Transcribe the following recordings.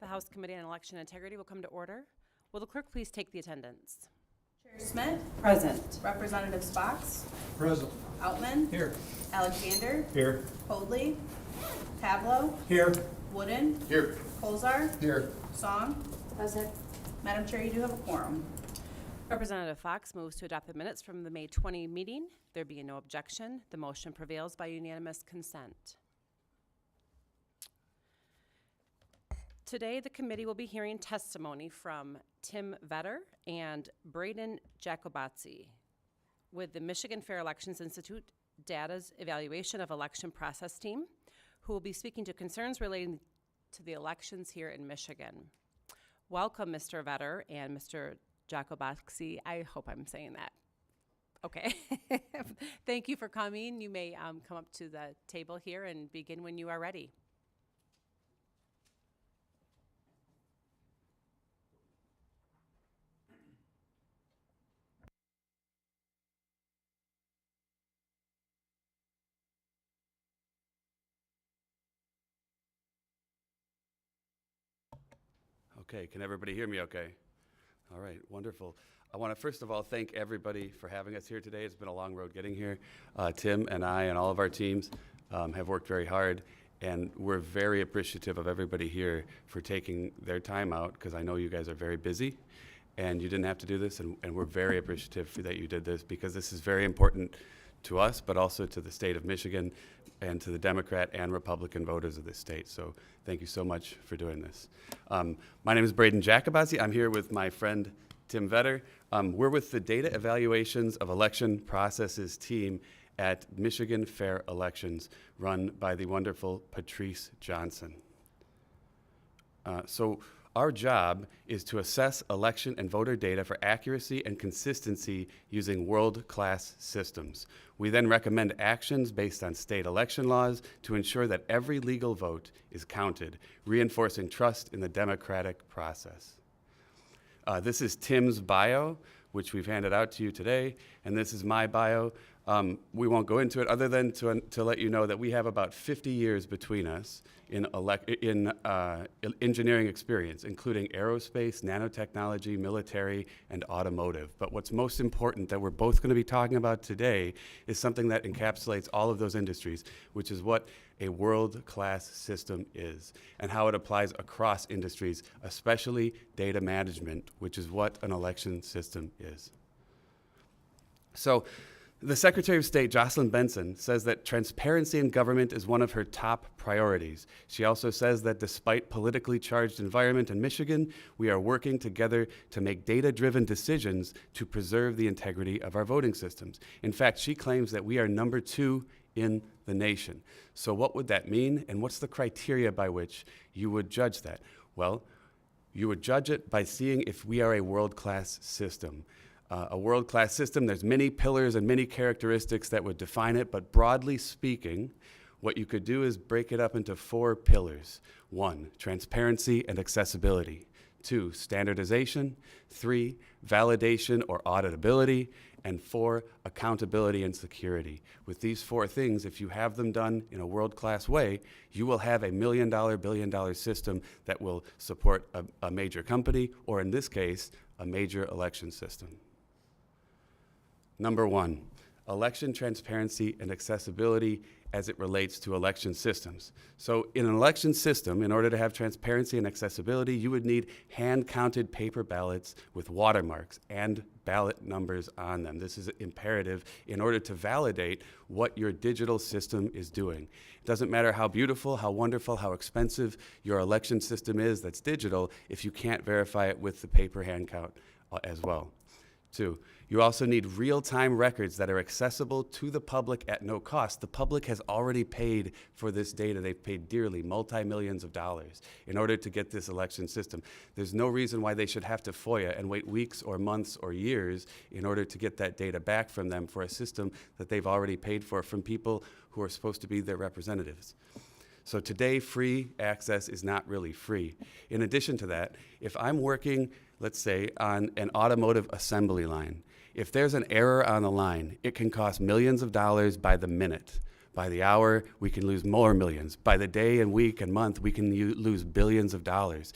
The House Committee on Election Integrity will come to order. Will the clerk please take the attendance? Chair Smith. Present. Representative Spots. Present. Outman. Here. Alexander. Here. Hoadley. Pavlo. Here. Wooden. Here. Colzar. Here. Song. Present. Madam Chair, you do have a quorum. Representative Fox moves to adopt the minutes from the May 20 meeting. There being no objection, the motion prevails by unanimous consent. Today, the committee will be hearing testimony from Tim Vetter and Braden Jacobazzi with the Michigan Fair Elections Institute Data's Evaluation of Election Process Team, who will be speaking to concerns relating to the elections here in Michigan. Welcome, Mr. Vetter and Mr. Jacobazzi. I hope I'm saying that. Okay. Thank you for coming. You may come up to the table here and begin when you are ready. Okay, can everybody hear me okay? All right, wonderful. I want to first of all thank everybody for having us here today. It's been a long road getting here. Tim and I and all of our teams have worked very hard, and we're very appreciative of everybody here for taking their time out, because I know you guys are very busy and you didn't have to do this, and we're very appreciative that you did this, because this is very important to us, but also to the state of Michigan and to the Democrat and Republican voters of this state. So thank you so much for doing this. My name is Braden Jacobazzi. I'm here with my friend Tim Vetter. We're with the Data Evaluations of Election Processes team at Michigan Fair Elections, run by the wonderful Patrice Johnson. So our job is to assess election and voter data for accuracy and consistency using world-class systems. We then recommend actions based on state election laws to ensure that every legal vote is counted, reinforcing trust in the democratic process. This is Tim's bio, which we've handed out to you today, and this is my bio. We won't go into it other than to let you know that we have about 50 years between us in engineering experience, including aerospace, nanotechnology, military, and automotive. But what's most important that we're both going to be talking about today is something that encapsulates all of those industries, which is what a world-class system is and how it applies across industries, especially data management, which is what an election system is. So, the Secretary of State, Jocelyn Benson, says that transparency in government is one of her top priorities. She also says that despite politically charged environment in Michigan, we are working together to make data-driven decisions to preserve the integrity of our voting systems. In fact, she claims that we are number 2 in the nation. So what would that mean, and what's the criteria by which you would judge that? Well, you would judge it by seeing if we are a world-class system. A world-class system, there's many pillars and many characteristics that would define it, but broadly speaking, what you could do is break it up into 4 pillars. 1, transparency and accessibility. 2, standardization. 3, validation or auditability. And 4, accountability and security. With these 4 things, if you have them done in a world-class way, you will have a $1 million, billion-dollar system that will support a major company, or in this case, a major election system. Number 1, election transparency and accessibility as it relates to election systems. So in an election system, in order to have transparency and accessibility, you would need hand-counted paper ballots with watermarks and ballot numbers on them. This is imperative in order to validate what your digital system is doing. It doesn't matter how beautiful, how wonderful, how expensive your election system is that's digital if you can't verify it with the paper hand count as well. 2, you also need real-time records that are accessible to the public at no cost. The public has already paid for this data. They've paid dearly, multi-millions of dollars, in order to get this election system. There's no reason why they should have to FOIA and wait weeks or months or years in order to get that data back from them for a system that they've already paid for from people who are supposed to be their representatives. So today, free access is not really free. In addition to that, if I'm working, let's say, on an automotive assembly line, if there's an error on the line, it can cost millions of dollars by the minute. By the hour, we can lose more millions. By the day and week and month, we can lose billions of dollars.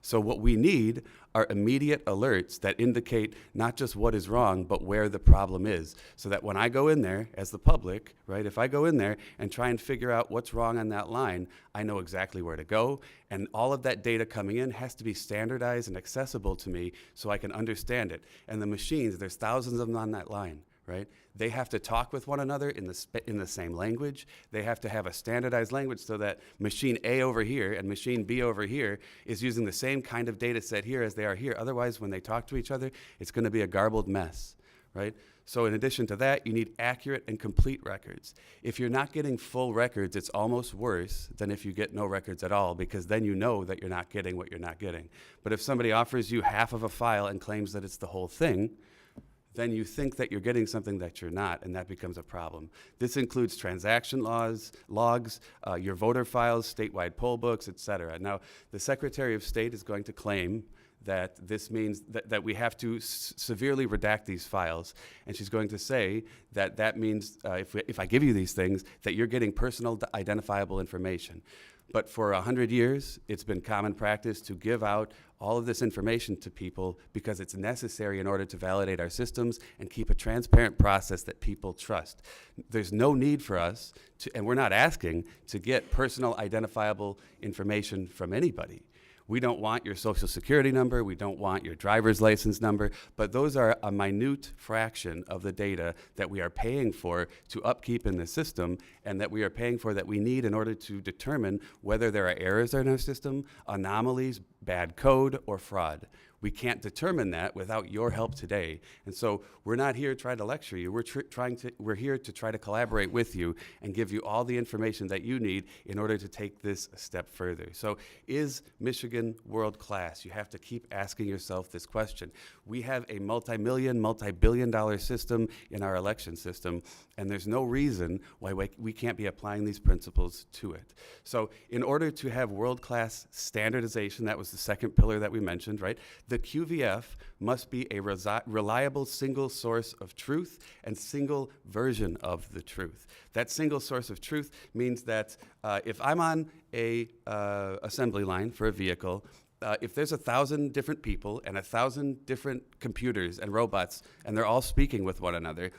So what we need are immediate alerts that indicate not just what is wrong, but where the problem is. So that when I go in there as the public, right, if I go in there and try and figure out what's wrong on that line, I know exactly where to go. And all of that data coming in has to be standardized and accessible to me so I can understand it. And the machines, there's thousands of them on that line, right? They have to talk with one another in the same language. They have to have a standardized language so that machine A over here and machine B over here is using the same kind of data set here as they are here. Otherwise, when they talk to each other, it's going to be a garbled mess, right? So in addition to that, you need accurate and complete records. If you're not getting full records, it's almost worse than if you get no records at all, because then you know that you're not getting what you're not getting. But if somebody offers you half of a file and claims that it's the whole thing, then you think that you're getting something that you're not, and that becomes a problem. This includes transaction logs, your voter files, statewide poll books, et cetera. Now, the Secretary of State is going to claim that this means that we have to severely redact these files. And she's going to say that that means, if I give you these things, that you're getting personal identifiable information. But for 100 years, it's been common practice to give out all of this information to people because it's necessary in order to validate our systems and keep a transparent process that people trust. There's no need for us to, and we're not asking, to get personal identifiable information from anybody. We don't want your social security number, we don't want your driver's license number, but those are a minute fraction of the data that we are paying for to upkeep in the system and that we are paying for that we need in order to determine whether there are errors in our system, anomalies, bad code, or fraud. We can't determine that without your help today. And so we're not here to try to lecture you. We're here to try to collaborate with you and give you all the information that you need in order to take this a step further. So is Michigan world class? You have to keep asking yourself this question. We have a multi-million, multi-billion-dollar system in our election system, and there's no reason why we can't be applying these principles to it. So in order to have world-class standardization, that was the second pillar that we mentioned, right? The QVF must be a reliable single source of truth and single version of the truth. That single source of truth means that if I'm on a assembly line for a vehicle, if there's 1,000 different people and 1,000 different computers and robots and they're all speaking with one another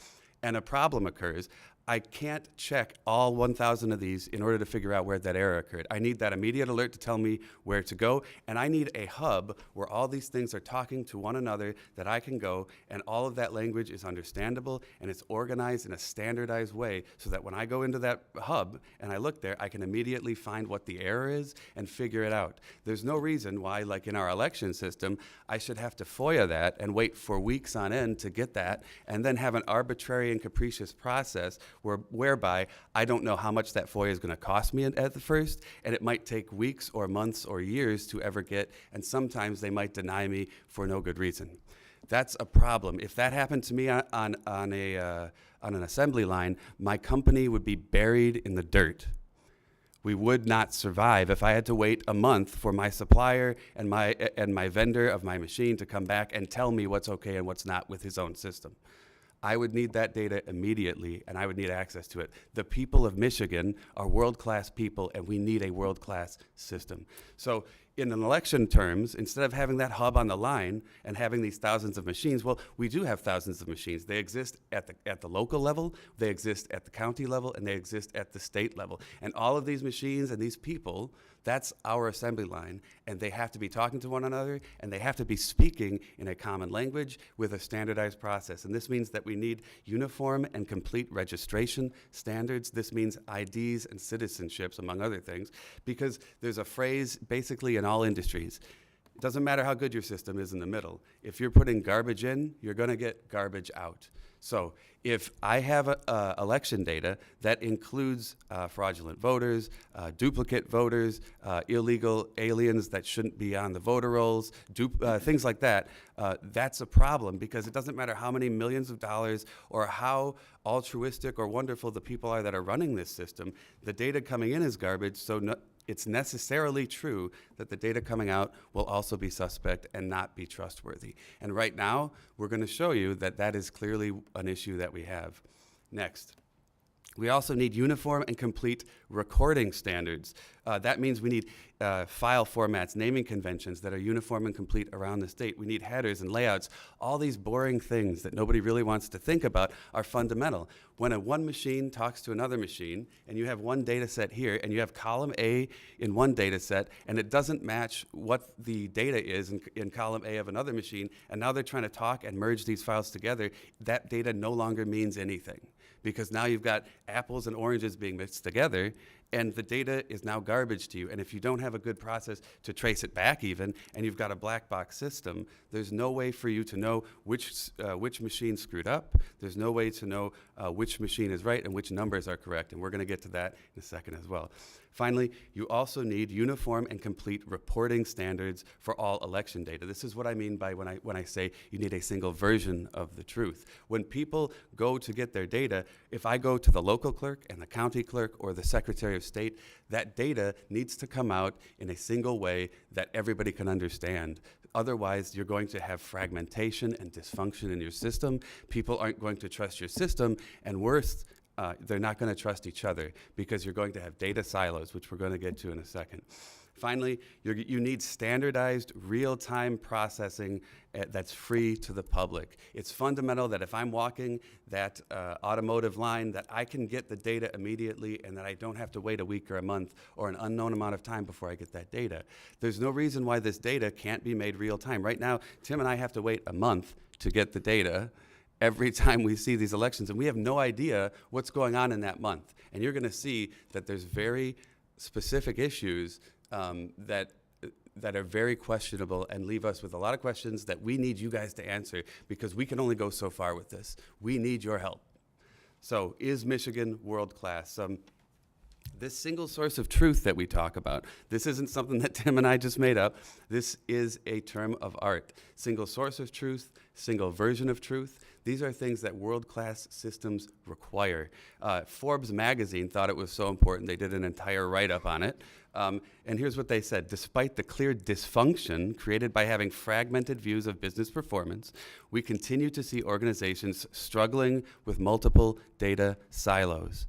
and a problem occurs, I can't check all 1,000 of these in order to figure out where that error occurred. I need that immediate alert to tell me where to go, and I need a hub where all these things are talking to one another that I can go, and all of that language is understandable, and it's organized in a standardized way so that when I go into that hub and I look there, I can immediately find what the error is and figure it out. There's no reason why, like in our election system, I should have to FOIA that and wait for weeks on end to get that, and then have an arbitrary and capricious process whereby I don't know how much that FOIA is going to cost me at the first, and it might take weeks or months or years to ever get, and sometimes they might deny me for no good reason. That's a problem. If that happened to me on an assembly line, my company would be buried in the dirt. We would not survive if I had to wait a month for my supplier and my vendor of my machine to come back and tell me what's okay and what's not with his own system. I would need that data immediately, and I would need access to it. The people of Michigan are world-class people, and we need a world-class system. So in an election terms, instead of having that hub on the line and having these thousands of machines, well, we do have thousands of machines. They exist at the local level, they exist at the county level, and they exist at the state level. And all of these machines and these people, that's our assembly line, and they have to be talking to one another, and they have to be speaking in a common language with a standardized process. And this means that we need uniform and complete registration standards. This means IDs and citizenships, among other things, because there's a phrase basically in all industries. It doesn't matter how good your system is in the middle. If you're putting garbage in, you're going to get garbage out. So if I have election data that includes fraudulent voters, duplicate voters, illegal aliens that shouldn't be on the voter rolls, things like that, that's a problem because it doesn't matter how many millions of dollars or how altruistic or wonderful the people are that are running this system, the data coming in is garbage, so it's necessarily true that the data coming out will also be suspect and not be trustworthy. And right now, we're going to show you that that is clearly an issue that we have. Next. We also need uniform and complete recording standards. That means we need file formats, naming conventions that are uniform and complete around the state. We need headers and layouts. All these boring things that nobody really wants to think about are fundamental. When one machine talks to another machine, and you have one data set here, and you have column A in one data set, and it doesn't match what the data is in column A of another machine, and now they're trying to talk and merge these files together, that data no longer means anything. Because now you've got apples and oranges being mixed together, and the data is now garbage to you. And if you don't have a good process to trace it back even, and you've got a black box system, there's no way for you to know which machine screwed up. There's no way to know which machine is right and which numbers are correct. And we're going to get to that in a second as well. Finally, you also need uniform and complete reporting standards for all election data. This is what I mean by when I say you need a single version of the truth. When people go to get their data, if I go to the local clerk and the county clerk or the Secretary of State, that data needs to come out in a single way that everybody can understand. Otherwise, you're going to have fragmentation and dysfunction in your system. People aren't going to trust your system, and worse, they're not going to trust each other because you're going to have data silos, which we're going to get to in a second. Finally, you need standardized real-time processing that's free to the public. It's fundamental that if I'm walking that automotive line, that I can get the data immediately and that I don't have to wait a week or a month or an unknown amount of time before I get that data. There's no reason why this data can't be made real-time. Right now, Tim and I have to wait a month to get the data every time we see these elections, and we have no idea what's going on in that month. And you're going to see that there's very specific issues that are very questionable and leave us with a lot of questions that we need you guys to answer because we can only go so far with this. We need your help. So, is Michigan world class? This single source of truth that we talk about, this isn't something that Tim and I just made up. This is a term of art. Single source of truth, single version of truth. These are things that world-class systems require. Forbes magazine thought it was so important, they did an entire write-up on it. And here's what they said. Despite the clear dysfunction created by having fragmented views of business performance, we continue to see organizations struggling with multiple data silos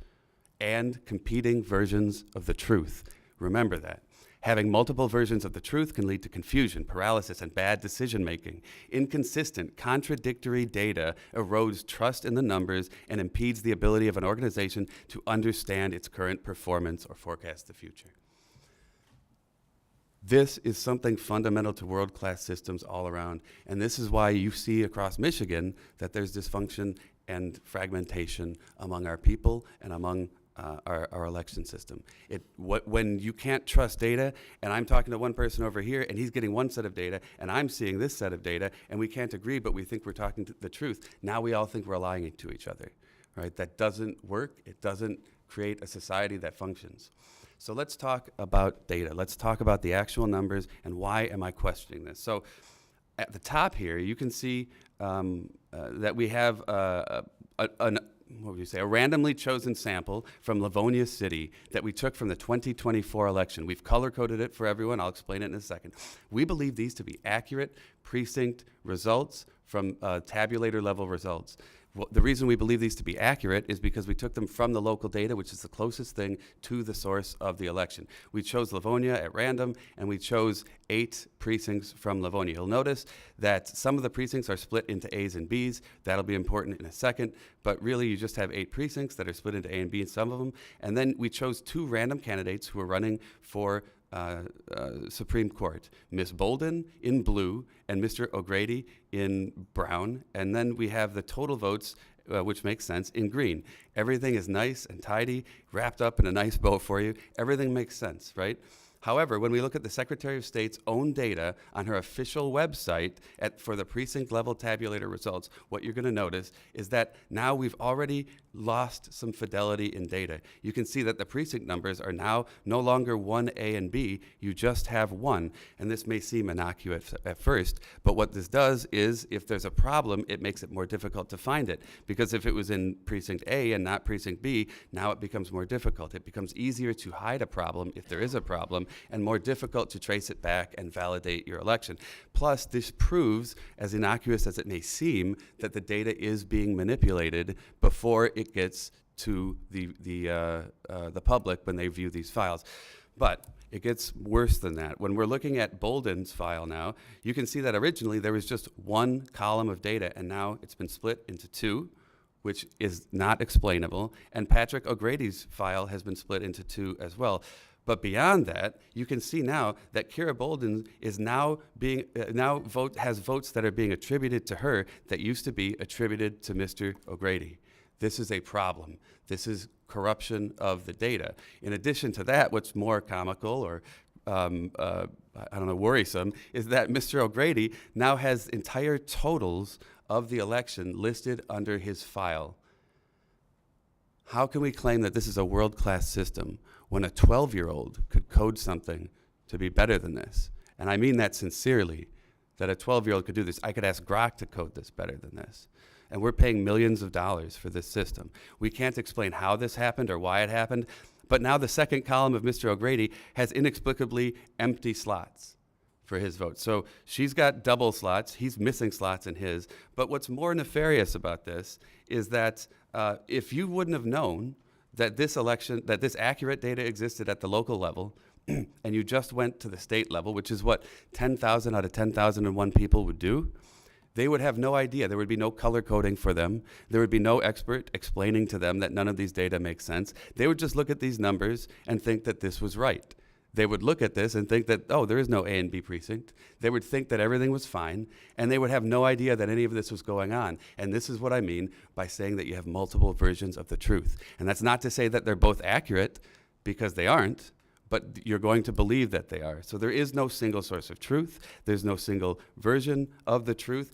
and competing versions of the truth. Remember that. Having multiple versions of the truth can lead to confusion, paralysis, and bad decision-making. Inconsistent, contradictory data erodes trust in the numbers and impedes the ability of an organization to understand its current performance or forecast the future. This is something fundamental to world-class systems all around, and this is why you see across Michigan that there's dysfunction and fragmentation among our people and among our election system. When you can't trust data, and I'm talking to one person over here, and he's getting one set of data, and I'm seeing this set of data, and we can't agree, but we think we're talking the truth. Now we all think we're lying to each other, right? That doesn't work. It doesn't create a society that functions. So let's talk about data. Let's talk about the actual numbers, and why am I questioning this? So at the top here, you can see that we have a randomly chosen sample from Livonia City that we took from the 2024 election. We've color-coded it for everyone. I'll explain it in a second. We believe these to be accurate precinct results from tabulator level results. Well, the reason we believe these to be accurate is because we took them from the local data, which is the closest thing to the source of the election. We chose Livonia at random, and we chose 8 precincts from Livonia. You'll notice that some of the precincts are split into A's and B's. That'll be important in a second, but really you just have 8 precincts that are split into A and B in some of them. And then we chose 2 random candidates who are running for Supreme Court, Miss Bolden in blue and Mr. O'Grady in brown, and then we have the total votes, which makes sense, in green. Everything is nice and tidy, wrapped up in a nice bow for you. Everything makes sense, right? However, when we look at the Secretary of State's own data on her official website for the precinct level tabulator results, what you're going to notice is that now we've already lost some fidelity in data. You can see that the precinct numbers are now no longer 1A and B, you just have 1. And this may seem innocuous at first, but what this does is if there's a problem, it makes it more difficult to find it. Because if it was in precinct A and not precinct B, now it becomes more difficult. It becomes easier to hide a problem if there is a problem, and more difficult to trace it back and validate your election. Plus, this proves, as innocuous as it may seem, that the data is being manipulated before it gets to the public when they view these files. But it gets worse than that. When we're looking at Bolden's file now, you can see that originally there was just one column of data, and now it's been split into two, which is not explainable. And Patrick O'Grady's file has been split into two as well. But beyond that, you can see now that Kira Bolden is now being has votes that are being attributed to her that used to be attributed to Mr. O'Grady. This is a problem. This is corruption of the data. In addition to that, what's more comical or worrisome is that Mr. O'Grady now has entire totals of the election listed under his file. How can we claim that this is a world-class system when a 12-year-old could code something to be better than this? And I mean that sincerely, that a 12-year-old could do this. I could ask Grok to code this better than this. And we're paying millions of dollars for this system. We can't explain how this happened or why it happened, but now the second column of Mr. O'Grady has inexplicably empty slots for his vote. So she's got double slots, he's missing slots in his. But what's more nefarious about this is that if you wouldn't have known that this accurate data existed at the local level, and you just went to the state level, which is what 10,000 out of 10,001 people would do, they would have no idea. There would be no color coding for them. There would be no expert explaining to them that none of these data make sense. They would just look at these numbers and think that this was right. They would look at this and think that, oh, there is no A and B precinct. They would think that everything was fine, and they would have no idea that any of this was going on. And this is what I mean by saying that you have multiple versions of the truth. And that's not to say that they're both accurate, because they aren't, but you're going to believe that they are. So there is no single source of truth. There's no single version of the truth.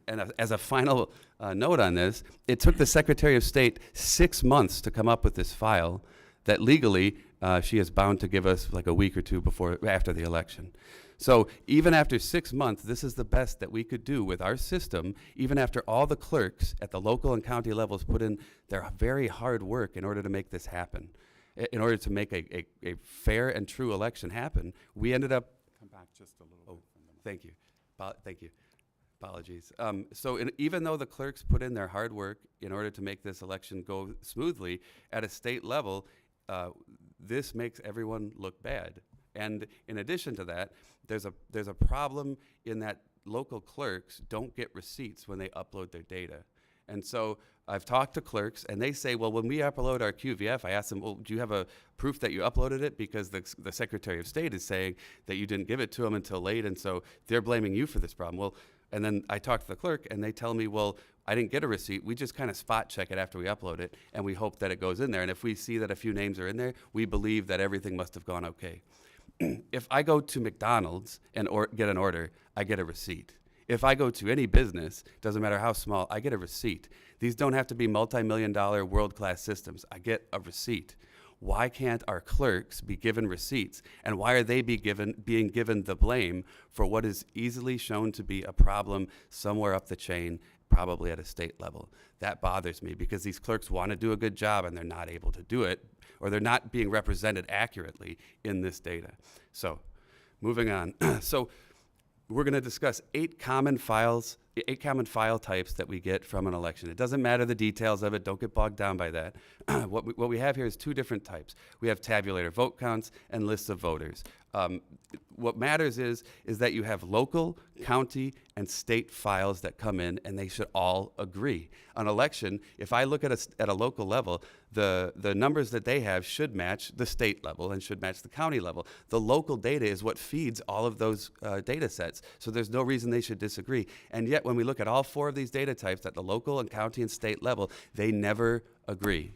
And as a final note on this, it took the Secretary of State 6 months to come up with this file that legally she is bound to give us like a week or two after the election. So even after 6 months, this is the best that we could do with our system, even after all the clerks at the local and county levels put in their very hard work in order to make this happen. In order to make a fair and true election happen, we ended up. Come back just a little bit. From the Thank you. Thank you. Apologies. Even though the clerks put in their hard work in order to make this election go smoothly, at a state level, this makes everyone look bad. And in addition to that, there's a problem in that local clerks don't get receipts when they upload their data. And so I've talked to clerks, and they say, well, when we upload our QVF, I ask them, well, do you have a proof that you uploaded it? Because the Secretary of State is saying that you didn't give it to them until late, and so they're blaming you for this problem. Well, and then I talk to the clerk, and they tell me, well, I didn't get a receipt. We just kind of spot check it after we upload it, and we hope that it goes in there. And if we see that a few names are in there, we believe that everything must have gone okay. If I go to McDonald's and get an order, I get a receipt. If I go to any business, doesn't matter how small, I get a receipt. These don't have to be multi-million-dollar world-class systems. I get a receipt. Why can't our clerks be given receipts? And why are they being given the blame for what is easily shown to be a problem somewhere up the chain, probably at a state level? That bothers me, because these clerks want to do a good job and they're not able to do it, or they're not being represented accurately in this data. So, moving on. So, we're going to discuss 8 common file types that we get from an election. It doesn't matter the details of it. Don't get bogged down by that. What we have here is 2 different types. We have tabulator vote counts and lists of voters. What matters is that you have local, county, and state files that come in, and they should all agree. An election, if I look at a local level, the numbers that they have should match the state level and should match the county level. The local data is what feeds all of those data sets, so there's no reason they should disagree. And yet, when we look at all 4 of these data types at the local and county and state level, they never agree.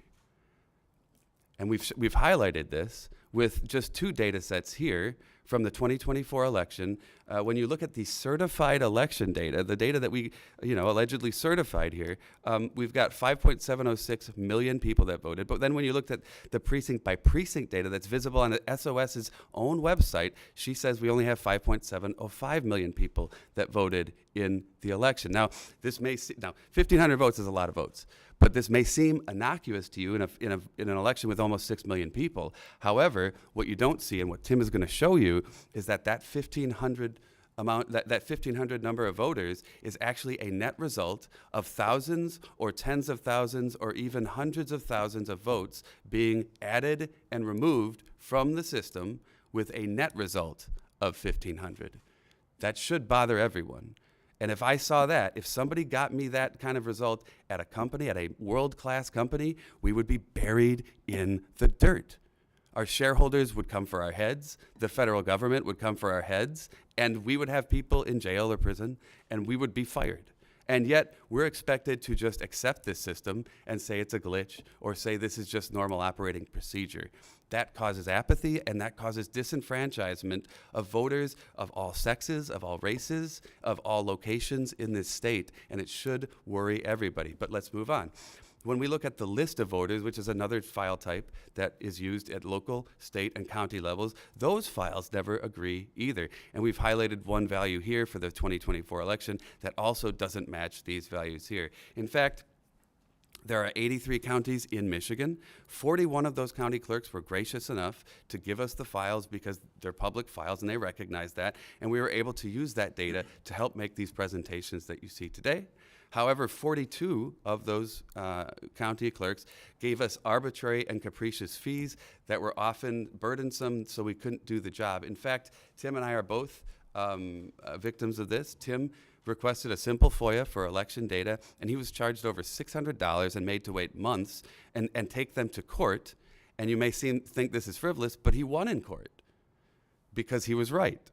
And we've highlighted this with just 2 data sets here from the 2024 election. When you look at the certified election data, the data that we allegedly certified here, we've got 5.706 million people that voted. But then when you looked at the precinct by precinct data that's visible on the SOS's own website, she says we only have 5.705 million people that voted in the election. Now, 1,500 votes is a lot of votes. But this may seem innocuous to you in an election with almost 6 million people. However, what you don't see, and what Tim is going to show you, is that 1,500 amount, that 1,500 number of voters is actually a net result of thousands or tens of thousands or even hundreds of thousands of votes being added and removed from the system with a net result of 1,500. That should bother everyone. And if I saw that, if somebody got me that kind of result at a company, at a world-class company, we would be buried in the dirt. Our shareholders would come for our heads, the federal government would come for our heads, and we would have people in jail or prison, and we would be fired. And yet, we're expected to just accept this system and say it's a glitch or say this is just normal operating procedure. That causes apathy, and that causes disenfranchisement of voters of all sexes, of all races, of all locations in this state, and it should worry everybody. But let's move on. When we look at the list of voters, which is another file type that is used at local, state, and county levels, those files never agree either. And we've highlighted one value here for the 2024 election that also doesn't match these values here. In fact, there are 83 counties in Michigan. 41 of those county clerks were gracious enough to give us the files because they're public files and they recognize that. And we were able to use that data to help make these presentations that you see today. However, 42 of those county clerks gave us arbitrary and capricious fees that were often burdensome, so we couldn't do the job. In fact, Tim and I are both victims of this. Tim requested a simple FOIA for election data, and he was charged over $600 and made to wait months and take them to court. And you may think this is frivolous, but he won in court because he was right.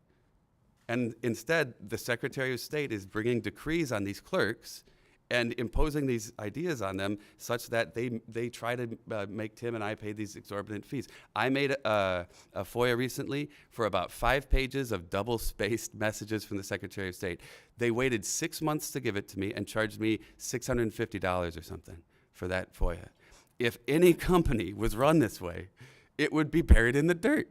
And instead, the Secretary of State is bringing decrees on these clerks and imposing these ideas on them such that they try to make Tim and I pay these exorbitant fees. I made a FOIA recently for about 5 pages of double-spaced messages from the Secretary of State. They waited 6 months to give it to me and charged me $650 or something for that FOIA. If any company was run this way, it would be buried in the dirt.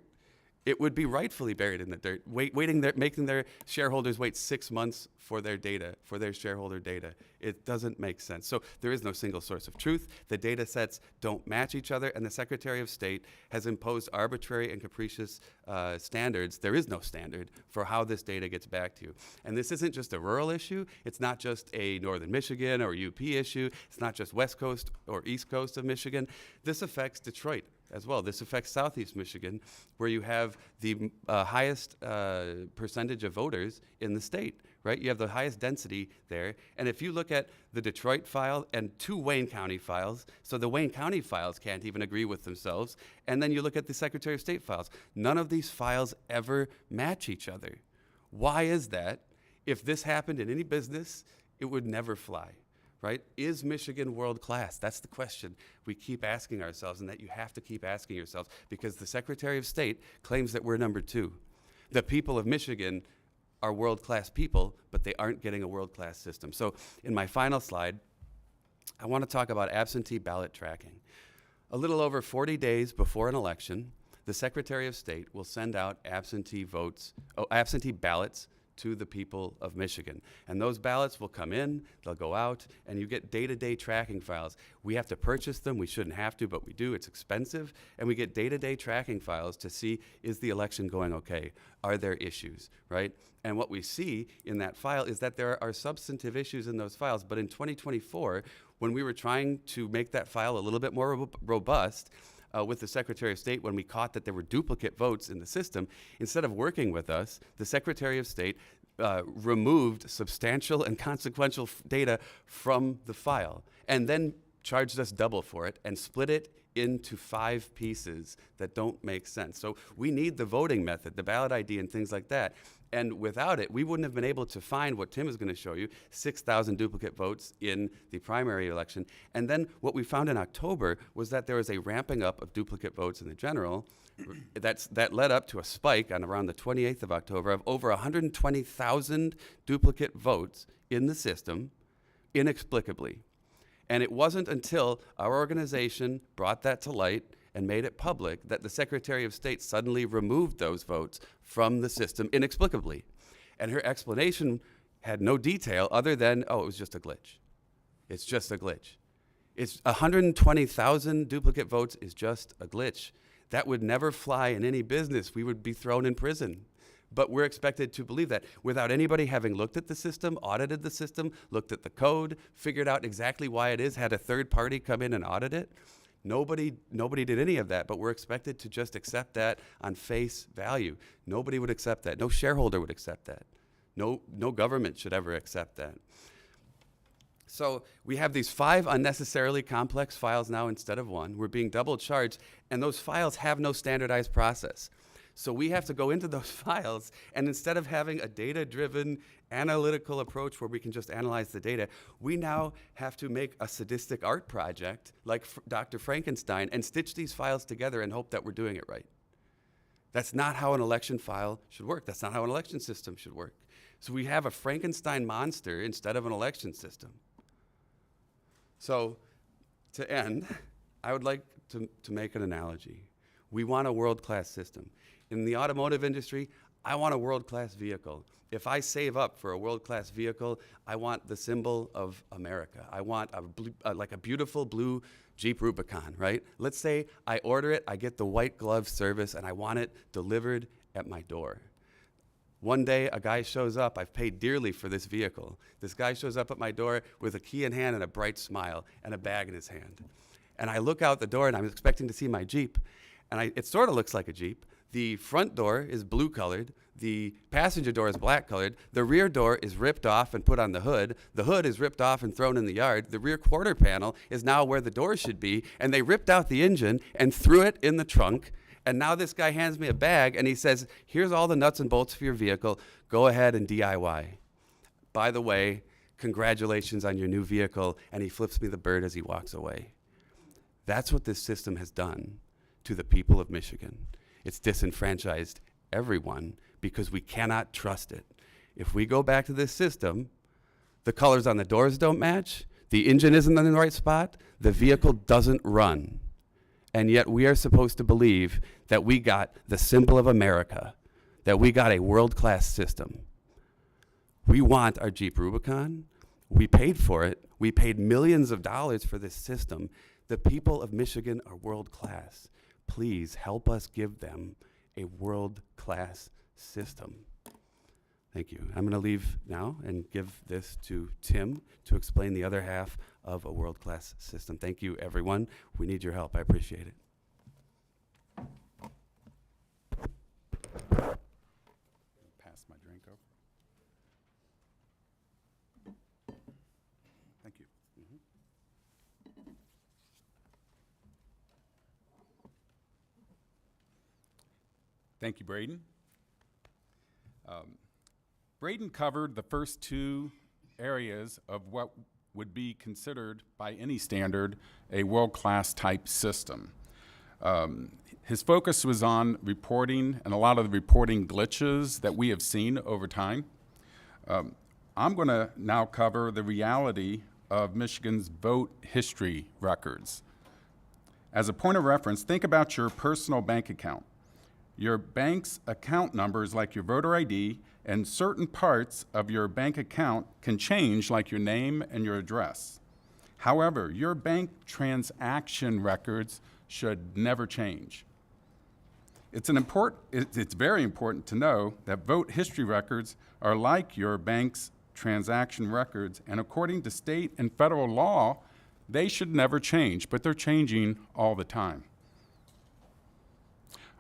It would be rightfully buried in the dirt, making their shareholders wait 6 months for their data, for their shareholder data. It doesn't make sense. So there is no single source of truth. The data sets don't match each other, and the Secretary of State has imposed arbitrary and capricious standards. There is no standard for how this data gets back to you. And this isn't just a rural issue. It's not just a Northern Michigan or UP issue. It's not just West Coast or East Coast of Michigan. This affects Detroit as well. This affects Southeast Michigan, where you have the highest percentage of voters in the state, right? You have the highest density there. And if you look at the Detroit file and 2 Wayne County files, so the Wayne County files can't even agree with themselves, and then you look at the Secretary of State files, none of these files ever match each other. Why is that? If this happened in any business, it would never fly. Right? Is Michigan world class? That's the question we keep asking ourselves, and that you have to keep asking yourselves, because the Secretary of State claims that we're number 2. The people of Michigan are world class people, but they aren't getting a world class system. So in my final slide, I want to talk about absentee ballot tracking. A little over 40 days before an election, the Secretary of State will send out absentee ballots to the people of Michigan. And those ballots will come in, they'll go out, and you get day-to-day tracking files. We have to purchase them. We shouldn't have to, but we do. It's expensive. And we get day-to-day tracking files to see, is the election going okay? Are there issues, right? And what we see in that file is that there are substantive issues in those files. But in 2024, when we were trying to make that file a little bit more robust, with the Secretary of State, when we caught that there were duplicate votes in the system, instead of working with us, the Secretary of State removed substantial and consequential data from the file and then charged us double for it and split it into 5 pieces that don't make sense. So we need the voting method, the ballot ID and things like that. And without it, we wouldn't have been able to find what Tim is going to show you, 6,000 duplicate votes in the primary election. And then what we found in October was that there was a ramping up of duplicate votes in the general. That led up to a spike on around the 28th of October of over 120,000 duplicate votes in the system, inexplicably. And it wasn't until our organization brought that to light and made it public that the Secretary of State suddenly removed those votes from the system inexplicably. And her explanation had no detail other than, oh, it was just a glitch. It's just a glitch. It's 120,000 duplicate votes is just a glitch. That would never fly in any business. We would be thrown in prison. But we're expected to believe that without anybody having looked at the system, audited the system, looked at the code, figured out exactly why it is, had a third party come in and audit it. Nobody did any of that, but we're expected to just accept that on face value. Nobody would accept that. No shareholder would accept that. No government should ever accept that. So we have these 5 unnecessarily complex files now instead of 1. We're being double charged, and those files have no standardized process. So we have to go into those files, and instead of having a data-driven analytical approach where we can just analyze the data, we now have to make a sadistic art project like Dr. Frankenstein and stitch these files together and hope that we're doing it right. That's not how an election file should work. That's not how an election system should work. So we have a Frankenstein monster instead of an election system. So to end, I would like to make an analogy. We want a world-class system. In the automotive industry, I want a world-class vehicle. If I save up for a world-class vehicle, I want the symbol of America. I want like a beautiful blue Jeep Rubicon, right? Let's say I order it, I get the white glove service, and I want it delivered at my door. One day, a guy shows up. I've paid dearly for this vehicle. This guy shows up at my door with a key in hand and a bright smile and a bag in his hand. And I look out the door, and I'm expecting to see my Jeep. And it sort of looks like a Jeep. The front door is blue colored. The passenger door is black colored. The rear door is ripped off and put on the hood. The hood is ripped off and thrown in the yard. The rear quarter panel is now where the door should be. And they ripped out the engine and threw it in the trunk. And now this guy hands me a bag and he says, here's all the nuts and bolts for your vehicle. Go ahead and DIY. By the way, congratulations on your new vehicle. And he flips me the bird as he walks away. That's what this system has done to the people of Michigan. It's disenfranchised everyone because we cannot trust it. If we go back to this system, the colors on the doors don't match, the engine isn't in the right spot, the vehicle doesn't run. And yet we are supposed to believe that we got the symbol of America, that we got a world-class system. We want our Jeep Rubicon. We paid for it. We paid millions of dollars for this system. The people of Michigan are world-class. Please help us give them a world-class system. Thank you. I'm going to leave now and give this to Tim to explain the other half of a world-class system. Thank you, everyone. We need your help. I appreciate it. Pass my drink over. Thank you. Thank you, Braden. Braden covered the first 2 areas of what would be considered by any standard a world-class type system. His focus was on reporting and a lot of the reporting glitches that we have seen over time. I'm going to now cover the reality of Michigan's vote history records. As a point of reference, think about your personal bank account. Your bank's account numbers, like your voter ID, and certain parts of your bank account can change, like your name and your address. However, your bank transaction records should never change. It's very important to know that vote history records are like your bank's transaction records, and according to state and federal law, they should never change, but they're changing all the time.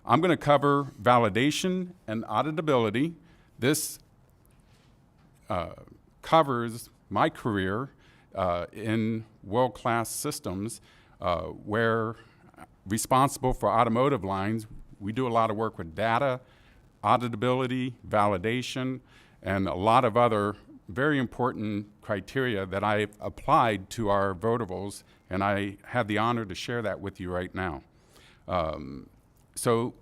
I'm going to cover validation and auditability. This covers my career in world-class systems where responsible for automotive lines. We do a lot of work with data, auditability, validation, and a lot of other very important criteria that I've applied to our votables, and I have the honor to share that with you right now. So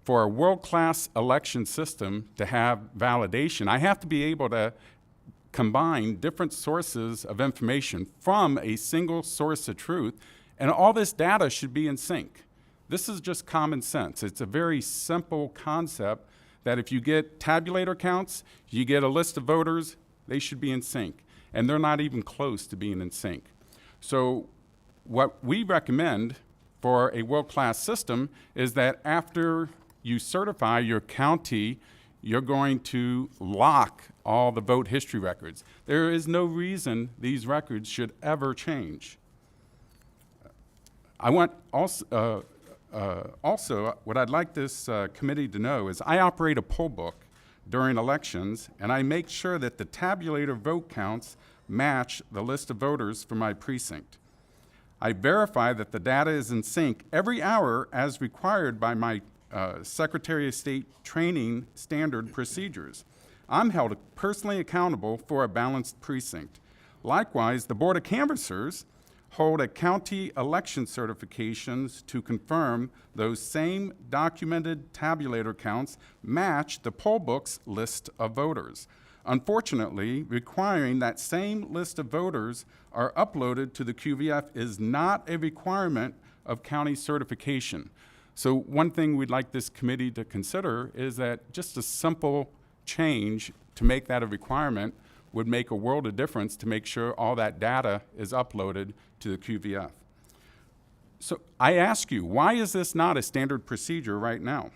for a world-class election system to have validation, I have to be able to combine different sources of information from a single source of truth, and all this data should be in sync. This is just common sense. It's a very simple concept that if you get tabulator counts, you get a list of voters, they should be in sync, and they're not even close to being in sync. So what we recommend for a world-class system is that after you certify your county, you're going to lock all the vote history records. There is no reason these records should ever change. I want also, what I'd like this committee to know is I operate a poll book during elections, and I make sure that the tabulator vote counts match the list of voters for my precinct. I verify that the data is in sync every hour as required by my Secretary of State training standard procedures. I'm held personally accountable for a balanced precinct. Likewise, the Board of Canvassers hold a county election certifications to confirm those same documented tabulator counts match the poll book's list of voters. Unfortunately, requiring that same list of voters are uploaded to the QVF is not a requirement of county certification. So one thing we'd like this committee to consider is that just a simple change to make that a requirement would make a world of difference to make sure all that data is uploaded to the QVF. So I ask you, why is this not a standard procedure right now?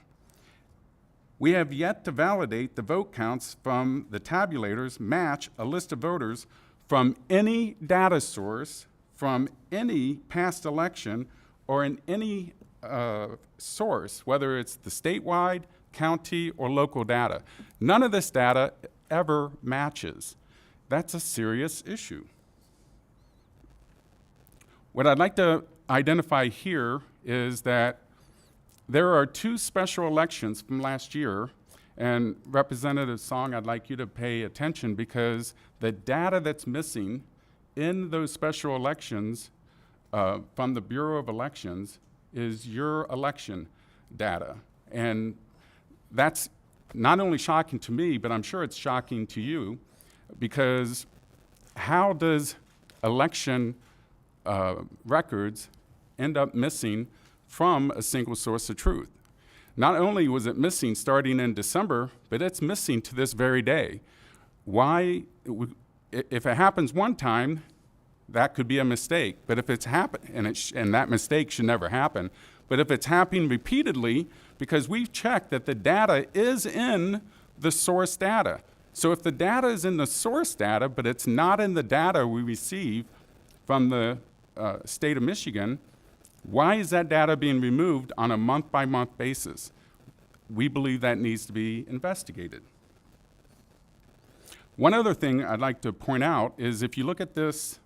We have yet to validate the vote counts from the tabulators match a list of voters from any data source, from any past election, or in any source, whether it's the statewide, county, or local data. None of this data ever matches. That's a serious issue. What I'd like to identify here is that there are two special elections from last year, and Representative Song, I'd like you to pay attention because the data that's missing in those special elections from the Bureau of Elections is your election data. And that's not only shocking to me, but I'm sure it's shocking to you, because how does election records end up missing from a single source of truth? Not only was it missing starting in December, but it's missing to this very day. Why? If it happens one time, that could be a mistake. But if it's happened, and that mistake should never happen, but if it's happening repeatedly, because we've checked that the data is in the source data. So if the data is in the source data, but it's not in the data we receive from the state of Michigan, why is that data being removed on a month-by-month basis? We believe that needs to be investigated. One other thing I'd like to point out is if you look at this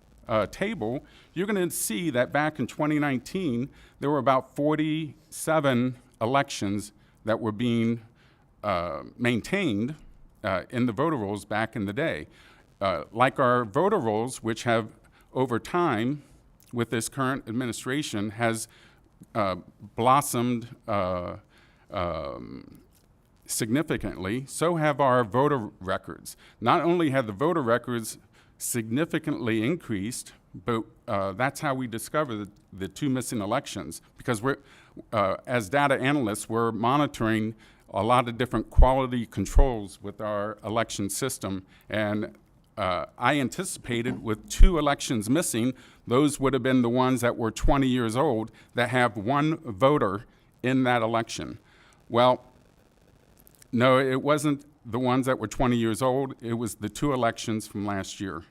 table, you're going to see that back in 2019, there were about 47 elections that were being maintained in the voter rolls back in the day. Like our voter rolls, which have over time with this current administration has blossomed significantly, so have our voter records. Not only have the voter records significantly increased, but that's how we discover the two missing elections, because we're, as data analysts, we're monitoring a lot of different quality controls with our election system, and I anticipated with two elections missing, those would have been the ones that were 20 years old that have one voter in that election. Well, no, it wasn't the ones that were 20 years old. It was the two elections from last year.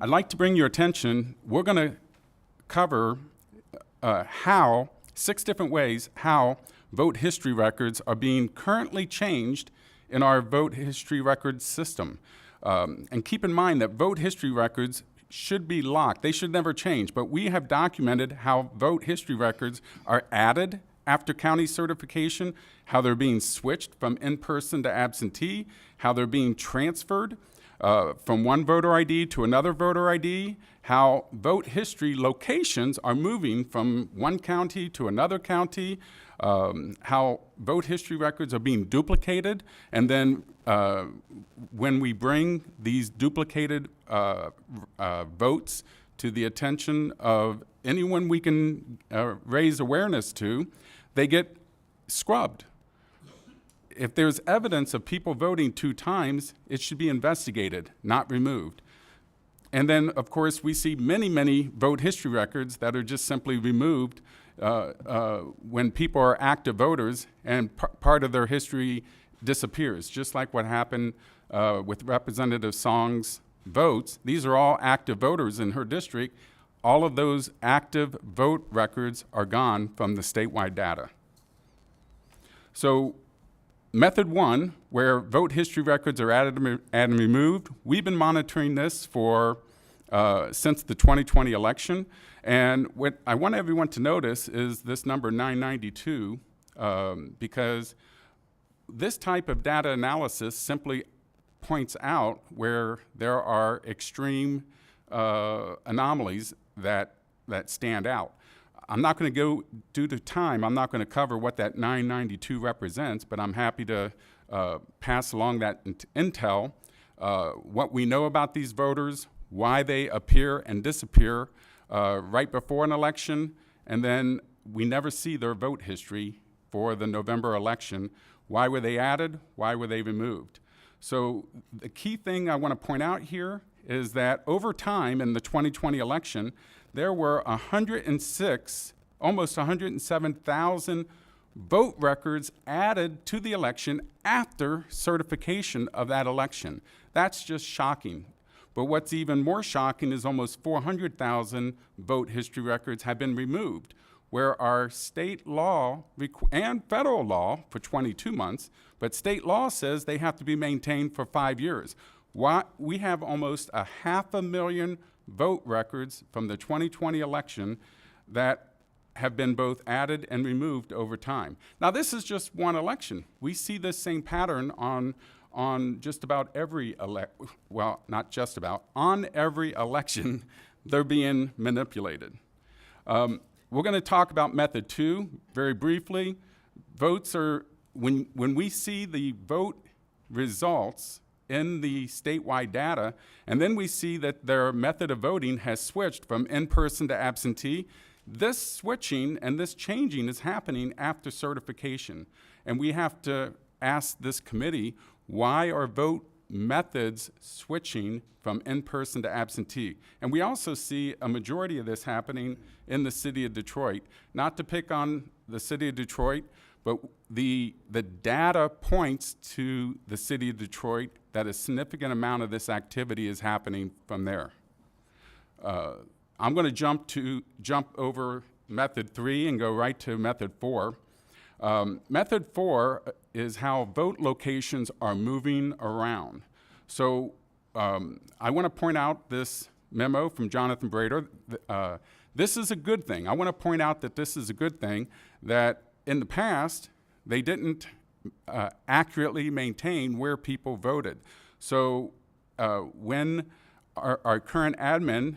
I'd like to bring your attention, we're going to cover how, 6 different ways, how vote history records are being currently changed in our vote history record system. And keep in mind that vote history records should be locked. They should never change. But we have documented how vote history records are added after county certification, how they're being switched from in-person to absentee, how they're being transferred from one voter ID to another voter ID, how vote history locations are moving from one county to another county, how vote history records are being duplicated, and then when we bring these duplicated votes to the attention of anyone we can raise awareness to, they get scrubbed. If there's evidence of people voting 2 times, it should be investigated, not removed. And then, of course, we see many, many vote history records that are just simply removed when people are active voters and part of their history disappears, just like what happened with Representative Song's votes. These are all active voters in her district. All of those active vote records are gone from the statewide data. So method one, where vote history records are added and removed, we've been monitoring this for since the 2020 election. And what I want everyone to notice is this number 992, because this type of data analysis simply points out where there are extreme anomalies that stand out. I'm not going to go, due to time, I'm not going to cover what that 992 represents, but I'm happy to pass along that intel, what we know about these voters, why they appear and disappear right before an election, and then we never see their vote history for the November election. Why were they added? Why were they removed? So the key thing I want to point out here is that over time in the 2020 election, there were 106, almost 107,000 vote records added to the election after certification of that election. That's just shocking. But what's even more shocking is almost 400,000 vote history records have been removed, where our state law and federal law for 22 months, but state law says they have to be maintained for 5 years. We have almost 500,000 vote records from the 2020 election that have been both added and removed over time. Now, this is just one election. We see this same pattern on just about every well, not just about, on every election, they're being manipulated. We're going to talk about method two very briefly. Votes are, when we see the vote results in the statewide data, and then we see that their method of voting has switched from in-person to absentee, this switching and this changing is happening after certification. And we have to ask this committee, why are vote methods switching from in-person to absentee? And we also see a majority of this happening in the city of Detroit. Not to pick on the city of Detroit, but the data points to the city of Detroit that a significant amount of this activity is happening from there. I'm going to jump over method three and go right to method four. Method four is how vote locations are moving around. So I want to point out this memo from Jonathan Brader. This is a good thing. I want to point out that this is a good thing, that in the past, they didn't accurately maintain where people voted. So when our current admin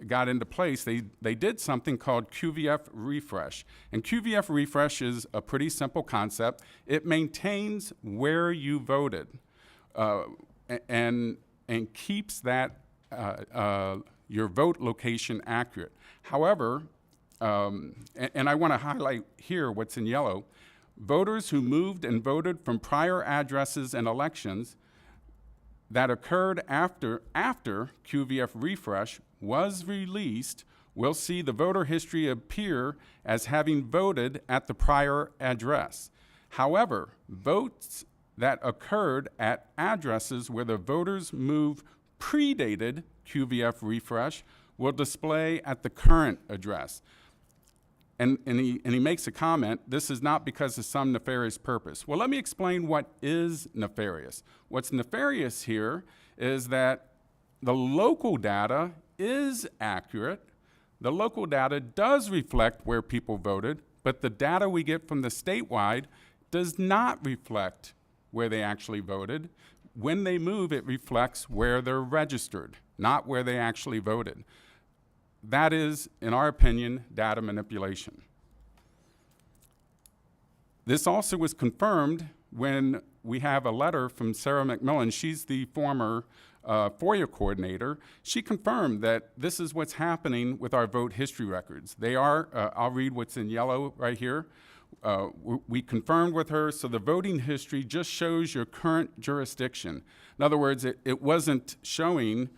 got into place, they did something called QVF refresh. And QVF refresh is a pretty simple concept. It maintains where you voted and keeps that your vote location accurate. However, and I want to highlight here what's in yellow, voters who moved and voted from prior addresses and elections that occurred after QVF refresh was released will see the voter history appear as having voted at the prior address. However, votes that occurred at addresses where the voters move predated QVF refresh will display at the current address. And he makes a comment, this is not because of some nefarious purpose. Well, let me explain what is nefarious. What's nefarious here is that the local data is accurate. The local data does reflect where people voted, but the data we get from the statewide does not reflect where they actually voted. When they move, it reflects where they're registered, not where they actually voted. That is, in our opinion, data manipulation. This also was confirmed when we have a letter from Sarah McMillan. She's the former FOIA coordinator. She confirmed that this is what's happening with our vote history records. They are, I'll read what's in yellow right here. We confirmed with her, so the voting history just shows your current jurisdiction. In other words, it wasn't showing